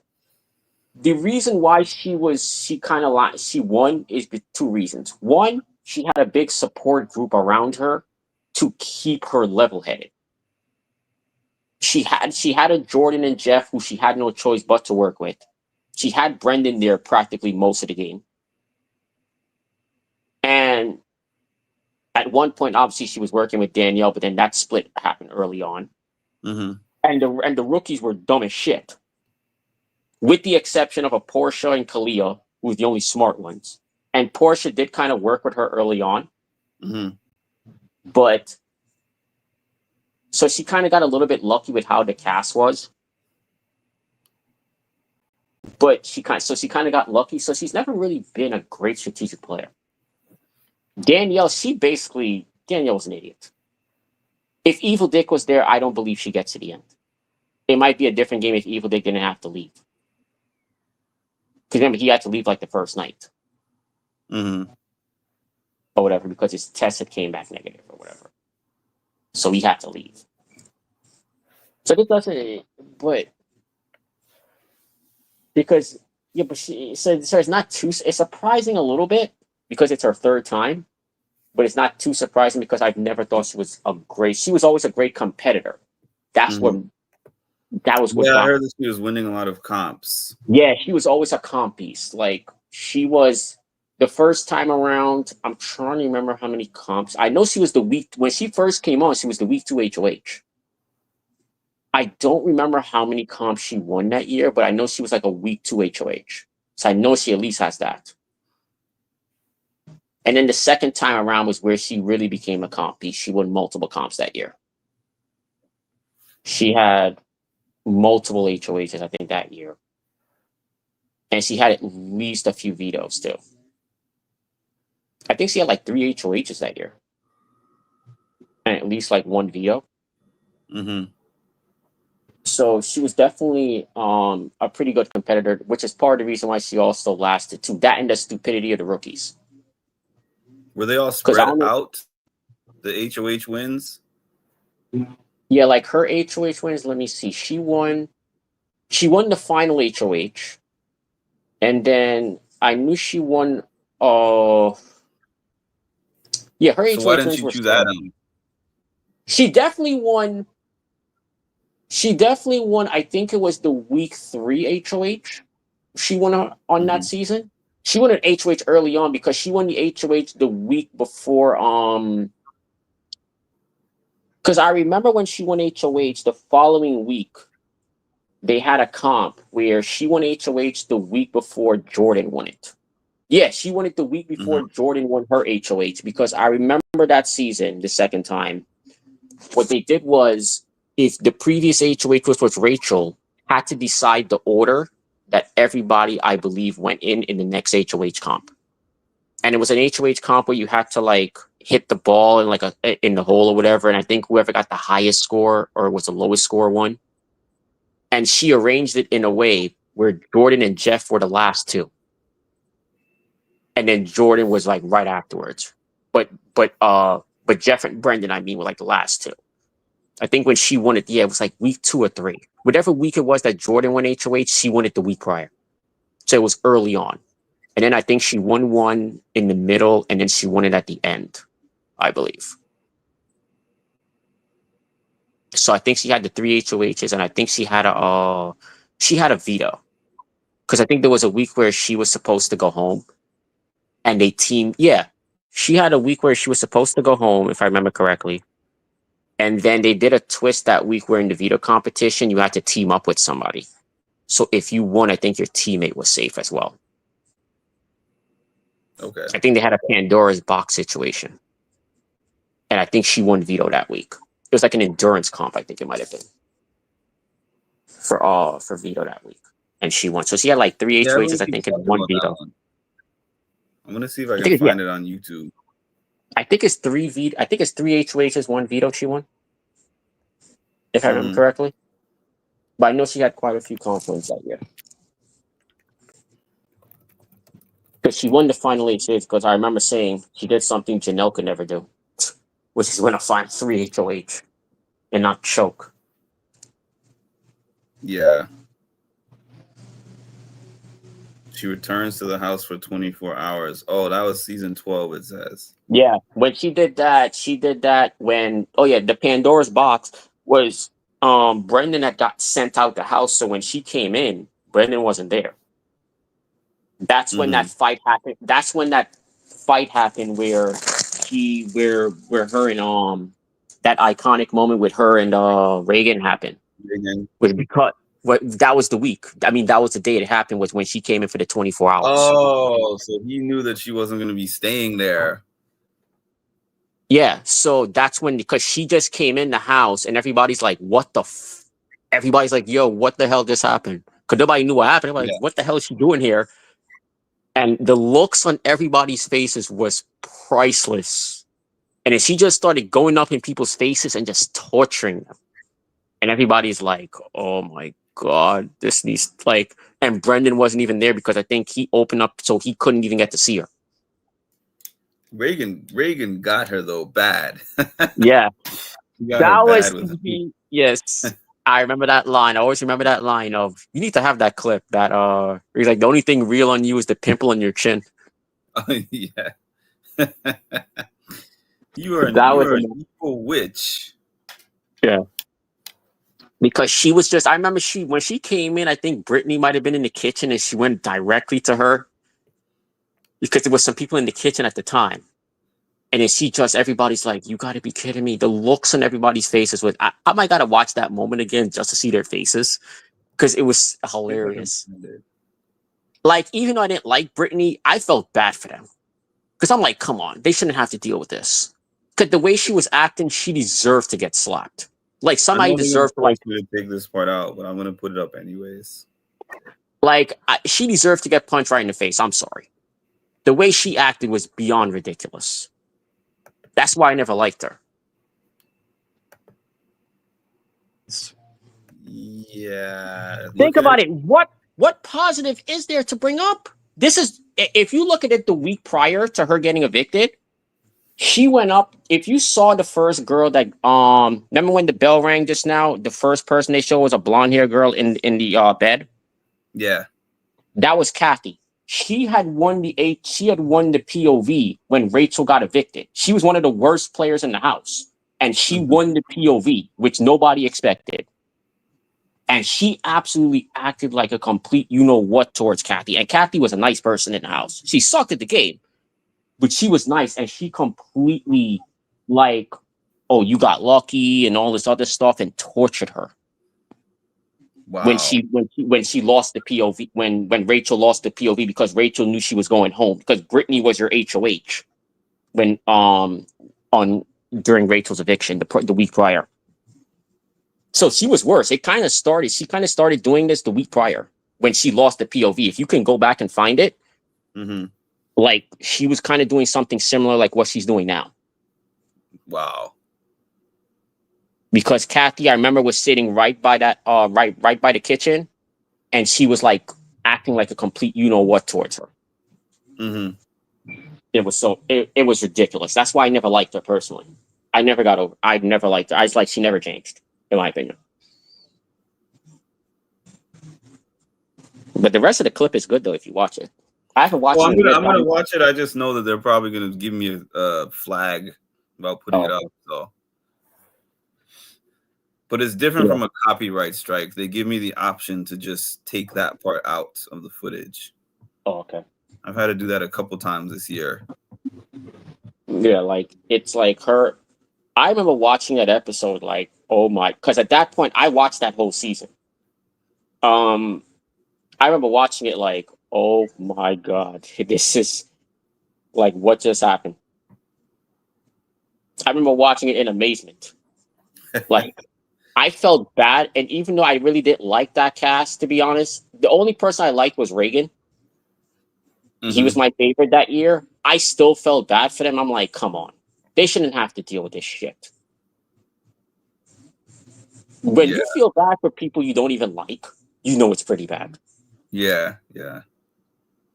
the reason why she won is two reasons. One, she had a big support group around her to keep her level headed. She had a Jordan and Jeff who she had no choice but to work with. She had Brendan there practically most of the game. And at one point, obviously, she was working with Danielle, but then that split happened early on. Mhm. And the rookies were dumb as shit. With the exception of a Portia and Kalia, who were the only smart ones. And Portia did kind of work with her early on. Mhm. But so she kind of got a little bit lucky with how the cast was. But she kind of got lucky. So she's never really been a great strategic player. Danielle was an idiot. If Evil Dick was there, I don't believe she gets to the end. It might be a different game if Evil Dick didn't have to leave. Because remember, he had to leave like the first night Mhm. or whatever because his test had came back negative or whatever. So he had to leave. So this doesn't, but because yeah, but so it's not too. It's surprising a little bit because it's her third time, but it's not too surprising because I've never thought she was a great. She was always a great competitor. That's what Mhm. that was what Yeah, I got. heard that she was winning a lot of comps. Yeah, she was always a comp beast. Like she was the first time around. I'm trying to remember how many comps. I know she was the week when she first came on. She was the week 2 HOH. I don't remember how many comps she won that year, but I know she was like a week 2 HOH. So I know she at least has that. And then the second time around was where she really became a comp beast. She won multiple comps that year. She had multiple HOHs, I think, that year. And she had at least a few vetoes too. I think she had like 3 HOHs that year. And at least like 1 veto. Mhm. So she was definitely a pretty good competitor, which is part of the reason why she also lasted too. That and the stupidity of the rookies. Were they all Because I spread don't know. out? The HOH wins. Yeah, like her HOH wins. Let me see. She won the final HOH. And then I knew she won uh yeah, her So why HOH didn't wins she were choose spread. Adam? She definitely won. She definitely won. I think it was the week 3 HOH. She won on that Mhm. season. She won an HOH early on because she won the HOH the week before. Because I remember when she won HOH the following week, they had a comp where she won HOH the week before Jordan won it. Yeah, she won it the week Mhm. before Jordan won her HOH because I remember that season, the second time. What they did was, if the previous HOH was with Rachel, had to decide the order that everybody, I believe, went in the next HOH comp. And it was an HOH comp where you had to like hit the ball in the hole or whatever. And I think whoever got the highest score or was the lowest score won. And she arranged it in a way where Jordan and Jeff were the last two. And then Jordan was like right afterwards. But Jeff and Brendan, I mean, were like the last two. I think when she won it, yeah, it was like week 2 or 3. Whatever week it was that Jordan won HOH, she won it the week prior. So it was early on. And then I think she won one in the middle, and then she won it at the end, I believe. So I think she had the 3 HOHs, and I think she had a veto. Because I think there was a week where she was supposed to go home, and they teamed. Yeah, she had a week where she was supposed to go home, if I remember correctly. And then they did a twist that week where in the veto competition, you had to team up with somebody. So if you won, I think your teammate was safe as well. Okay. I think they had a Pandora's box situation. And I think she won veto that week. It was like an endurance comp, I think it might have been. For veto that week. and she won. So she had like 3 Yeah, everyone HOHs, I keeps think, and talking one about that veto. one. I'm gonna see if I I can think it's, yeah, find it on YouTube. I think it's 3 HOHs, one veto she won, if I remember correctly. But I know she had quite a few conflicts that year. Because she won the final HOH, because I remember saying she did something Janelle could never do, which is win a final 3 HOH and not choke. Yeah. She returns to the house for 24 hours. Oh, that was season 12, it says. Yeah, when she did that when, oh yeah, the Pandora's box was Brendan that got sent out the house. So when she came in, Brendan wasn't there. That's when that fight happened. That's when that fight happened where where her and that iconic moment with her and Reagan happened. Was because that was the week. I mean, that was the day it happened, was when she came in for the 24 hours. Oh, so he knew that she wasn't going to be staying there. Yeah, so that's when, because she just came in the house and everybody's like, what the everybody's like, yo, what the hell just happened? Because nobody knew what happened. Like, what the hell is she doing here? And the looks on everybody's faces was priceless. And then she just started going up in people's faces and just torturing them. And everybody's like, oh my God, this needs, like, and Brendan wasn't even there because I think he opened up so he couldn't even get to see her. Reagan got her though bad. Yeah. That was yes. I remember that line. I always remember that line of, you need to have that clip that he's like, the only thing real on you is the pimple on your chin. Yeah. you are an evil witch. Yeah. Because she was just, I remember when she came in, I think Brittany might have been in the kitchen and she went directly to her because there was some people in the kitchen at the time. And then she just, everybody's like, you got to be kidding me. The looks on everybody's faces was, I might got to watch that moment again just to see their faces because it was hilarious. Like, even though I didn't like Brittany, I felt bad for them because I'm like, come on, they shouldn't have to deal with this. Because the way she was acting, she deserved to get slapped. Like, somebody deserved to, like, to take this part out, but I'm gonna put it up anyways. Like, she deserved to get punched right in the face. I'm sorry. The way she acted was beyond ridiculous. That's why I never liked her. Yeah. Think about it. What positive is there to bring up? This is, if you look at it the week prior to her getting evicted, she went up. If you saw the first girl that remember when the bell rang just now, the first person they showed was a blonde hair girl in the bed. Yeah. That was Kathy. She had won the POV when Rachel got evicted. She was one of the worst players in the house. And she won the POV, which nobody expected. And she absolutely acted like a complete you-know-what towards Kathy. And Kathy was a nice person in the house. She sucked at the game, but she was nice. And she completely, like, oh, you got lucky and all this other stuff, and tortured her. Wow. When she lost the POV, when Rachel lost the POV because Rachel knew she was going home because Brittany was your HOH when during Rachel's eviction the week prior. So she was worse. She kind of started doing this the week prior when she lost the POV. If you can go back and find it, like, she was kind of doing something similar like what she's doing now. Wow. Because Kathy, I remember, was sitting right by that right by the kitchen, and she was like acting like a complete you-know-what towards her. It was ridiculous. That's why I never liked her personally. I never liked her. I was like, she never changed, in my opinion. But the rest of the clip is good though if you watch it. I haven't watched it. I'm gonna watch it. I just know that they're probably gonna give me a flag about putting it up. So, but it's different from a copyright strike. They give me the option to just take that part out of the footage. Oh, okay. I've had to do that a couple times this year. Yeah, like, it's like her. I remember watching that episode like, oh my, because at that point I watched that whole season. I remember watching it like, oh my God, this is like, what just happened? I remember watching it in amazement. Like, I felt bad, and even though I really didn't like that cast, to be honest, the only person I liked was Reagan. He was Mm-hmm. my favorite that year. I still felt bad for them. I'm like, come on, they shouldn't have to deal with this shit. When Yeah. you feel bad for people you don't even like, you know it's pretty bad. Yeah. Yeah.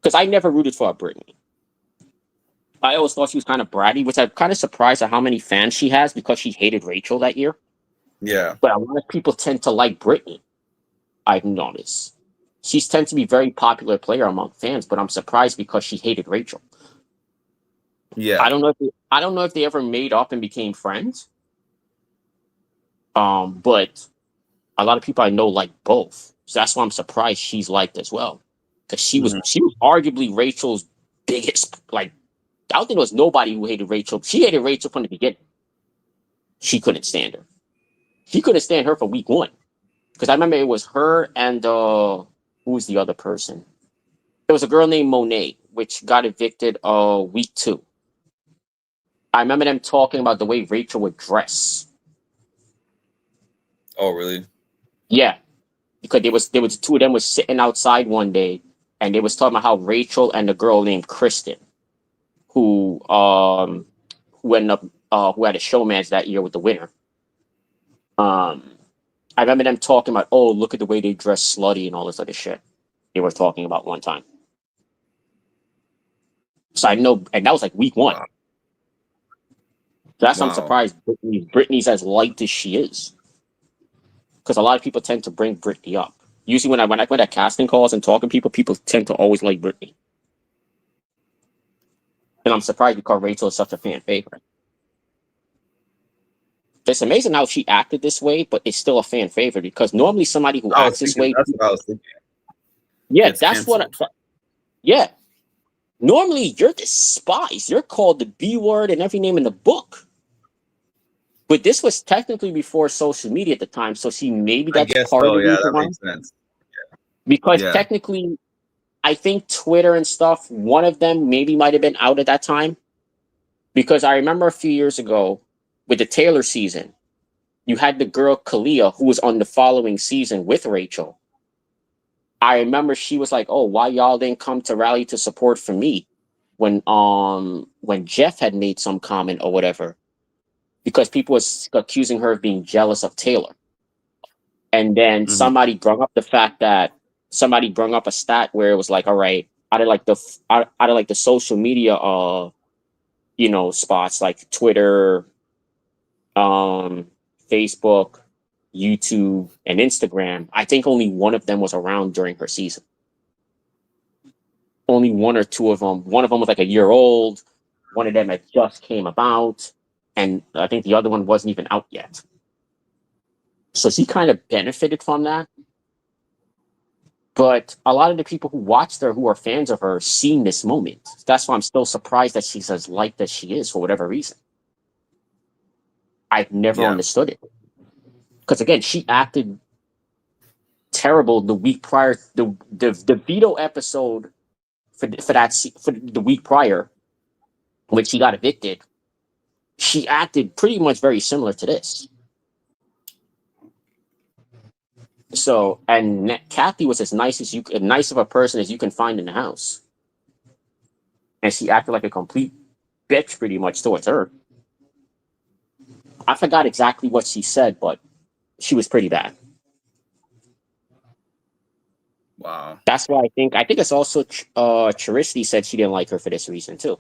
Because I never rooted for Britney. I always thought she was kind of bratty, which I'm kind of surprised at how many fans she has because she hated Rachel that year. Yeah. But a lot of people tend to like Britney. I've noticed. She's tends to be a very popular player among fans, but I'm surprised because she hated Rachel. Yeah. I don't know if they ever made up and became friends. But a lot of people I know like both. So that's why I'm surprised she's liked as well. Because Mhm. she was arguably Rachel's biggest like I don't think there was nobody who hated Rachel. She hated Rachel from the beginning. She couldn't stand her. She couldn't stand her for week one. Because I remember it was her and who was the other person? There was a girl named Monet, which got evicted week two. I remember them talking about the way Rachel would dress. Oh, really? Yeah. Because there was two of them was sitting outside one day and they was talking about how Rachel and the girl named Kristen, who ended up who had a showmance that year with the winner. I remember them talking about, oh, look at the way they dress slutty and all this other shit. They were talking about one time. So I know, and that was like week one. Wow. So that's why I'm Wow. surprised Britney's as light as she is. Because a lot of people tend to bring Britney up. Usually when I went at casting calls and talking to people, people tend to always like Britney. And I'm surprised because Rachel is such a fan favorite. It's amazing how she acted this way, but it's still a fan favorite because normally somebody who I was acts this thinking way, that's what I was thinking. yeah, Gets that's what. canceled. Yeah, normally you're despised. You're called the B word and every name in the book. But this was technically before social media at the time, so see, maybe I that's guess part of so. the Yeah, reason that why. makes sense. Because Yeah. technically, I think Twitter and stuff, one of them maybe might have been out at that time. Because I remember a few years ago with the Taylor season, you had the girl Kalia who was on the following season with Rachel. I remember she was like, "Oh, why y'all didn't come to rally to support for me when Jeff had made some comment or whatever?" Because people was accusing her of being jealous of Taylor. And then Hmm. somebody brung up a stat where it was like, all right, out of like the social media spots like Twitter, Facebook, YouTube, and Instagram, I think only one of them was around during her season. Only one or two of them. One of them was like a year old. One of them had just came about, and I think the other one wasn't even out yet. So she kind of benefited from that. But a lot of the people who watched her, who are fans of her, seen this moment. That's why I'm still surprised that she's as liked as she is for whatever reason. I've never Yeah. understood it. Because again, she acted terrible the week prior. The veto episode for the week prior, when she got evicted, she acted pretty much very similar to this. So, and Kathy was as nice of a person as you can find in the house, and she acted like a complete bitch pretty much towards her. I forgot exactly what she said, but she was pretty bad. Wow. That's why I think it's also Charity said she didn't like her for this reason too.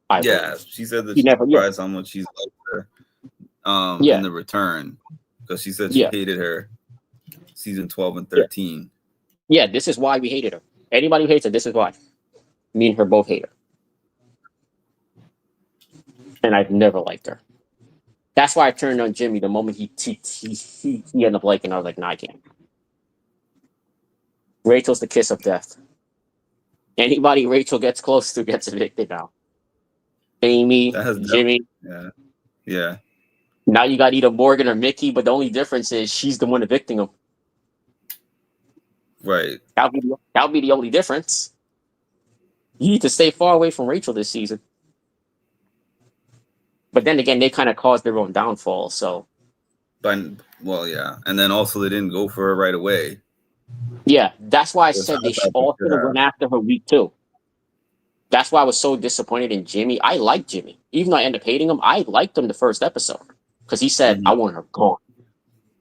I Yeah. believe She said that she she's never, yeah, surprised how much she's liked her in yeah, the return, because she said she yeah, hated her season 12 and yeah, 13. yeah. This is why we hated her. Anybody who hates her, this is why. Me and her both hate her, and I've never liked her. That's why I turned on Jimmy the moment he ended up liking her. I was like, nah, I can't. Rachel's the kiss of death. Anybody Rachel gets close to gets evicted now. Amy, That has definitely, Jimmy. yeah. Yeah. Now you got either Morgan or Mickey, but the only difference is she's the one evicting them. Right. That'll be the only difference. You need to stay far away from Rachel this season. But then again, they kind of caused their own downfall. So But well, yeah, and then also they didn't go for her right away. Yeah, that's why I Which said they thought all should should have have. went after her week 2. That's why I was so disappointed in Jimmy. I liked Jimmy. Even though I ended up hating him, I liked him the first episode. Because he said, Mhm. I want her gone.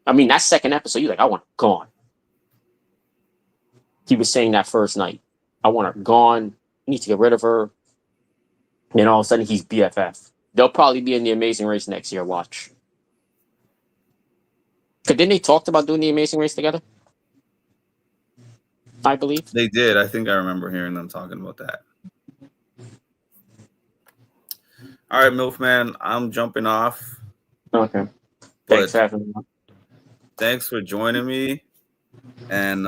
I mean, that second episode, he's like, I want her gone. He was saying that first night. I want her gone. I need to get rid of her. And all of a sudden, he's BFF. They'll probably be in the Amazing Race next year. Watch. Because didn't they talk about doing the Amazing Race together? I believe. They did. I think I remember hearing them talking about that. All right, Milfman, I'm jumping off. Okay. But Thanks for having me. thanks for joining me, and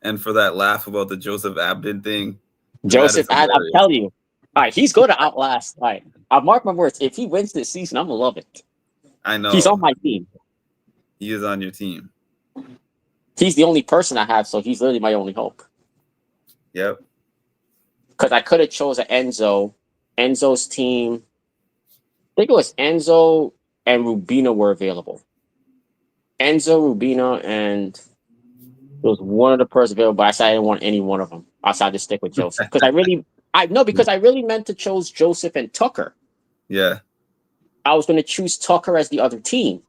and for that laugh about the Joseph Abdin thing. Joseph, I'm hilarious. telling you. All right, he's going to outlast. All right, I'll mark my words. If he wins this season, I'm going to love it. I know He's on my team. he is on your team. He's the only person I have, so he's literally my only hope. Yep. Because I could have chosen Enzo. Enzo's team, I think it was Enzo and Rubina were available. Enzo, Rubina, and there was one other person available, but I said I didn't want any one of them. I decided to stick with Joseph. Because I really meant to choose Joseph and Tucker. Yeah. I was going to choose Tucker as the other team.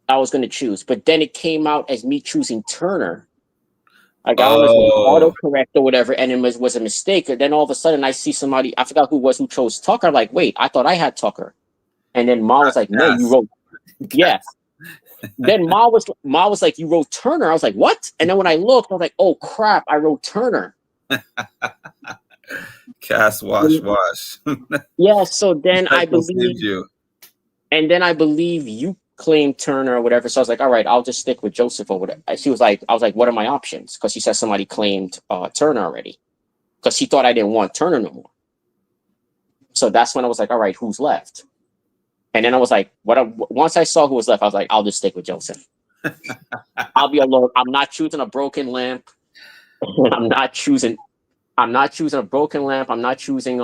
I was going to choose, but then it came out as me choosing Turner. I got on as autocorrect or whatever, and it was a mistake. And then all of a sudden, I see somebody, I forgot who chose Tucker. I'm like, wait, I thought I had Tucker. And then Ma was like, no, you wrote, yeah. Then Ma was like, you wrote Turner. I was like, what? And then when I looked, I was like, oh crap, I wrote Turner. Cass, wash. Yeah. So then I Saved believe you. And then I believe you claimed Turner or whatever. So I was like, all right, I'll just stick with Joseph or whatever. I was like, what are my options? Because she said somebody claimed Turner already. Because she thought I didn't want Turner no more. So that's when I was like, all right, who's left? And then I was like, once I saw who was left, I was like, I'll just stick with Joseph. I'll be alone. I'm not choosing a broken lamp. I'm not choosing a broken lamp. I'm not choosing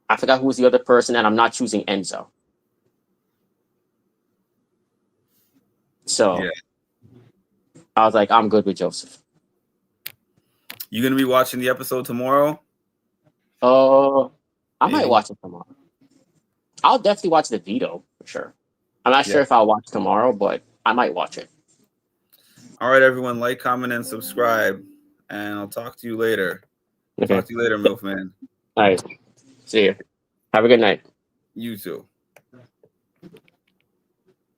I forgot who was the other person, and I'm not choosing Enzo. So yeah. I was like, I'm good with Joseph. You gonna be watching the episode tomorrow? I might watch it tomorrow. I'll definitely watch the veto for sure. I'm not sure if I'll watch tomorrow, but I might watch it. All right, everyone, like, comment, and subscribe, and I'll talk to you later. Okay. Talk to you later, Milfman. All right. See you. Have a good night. You too.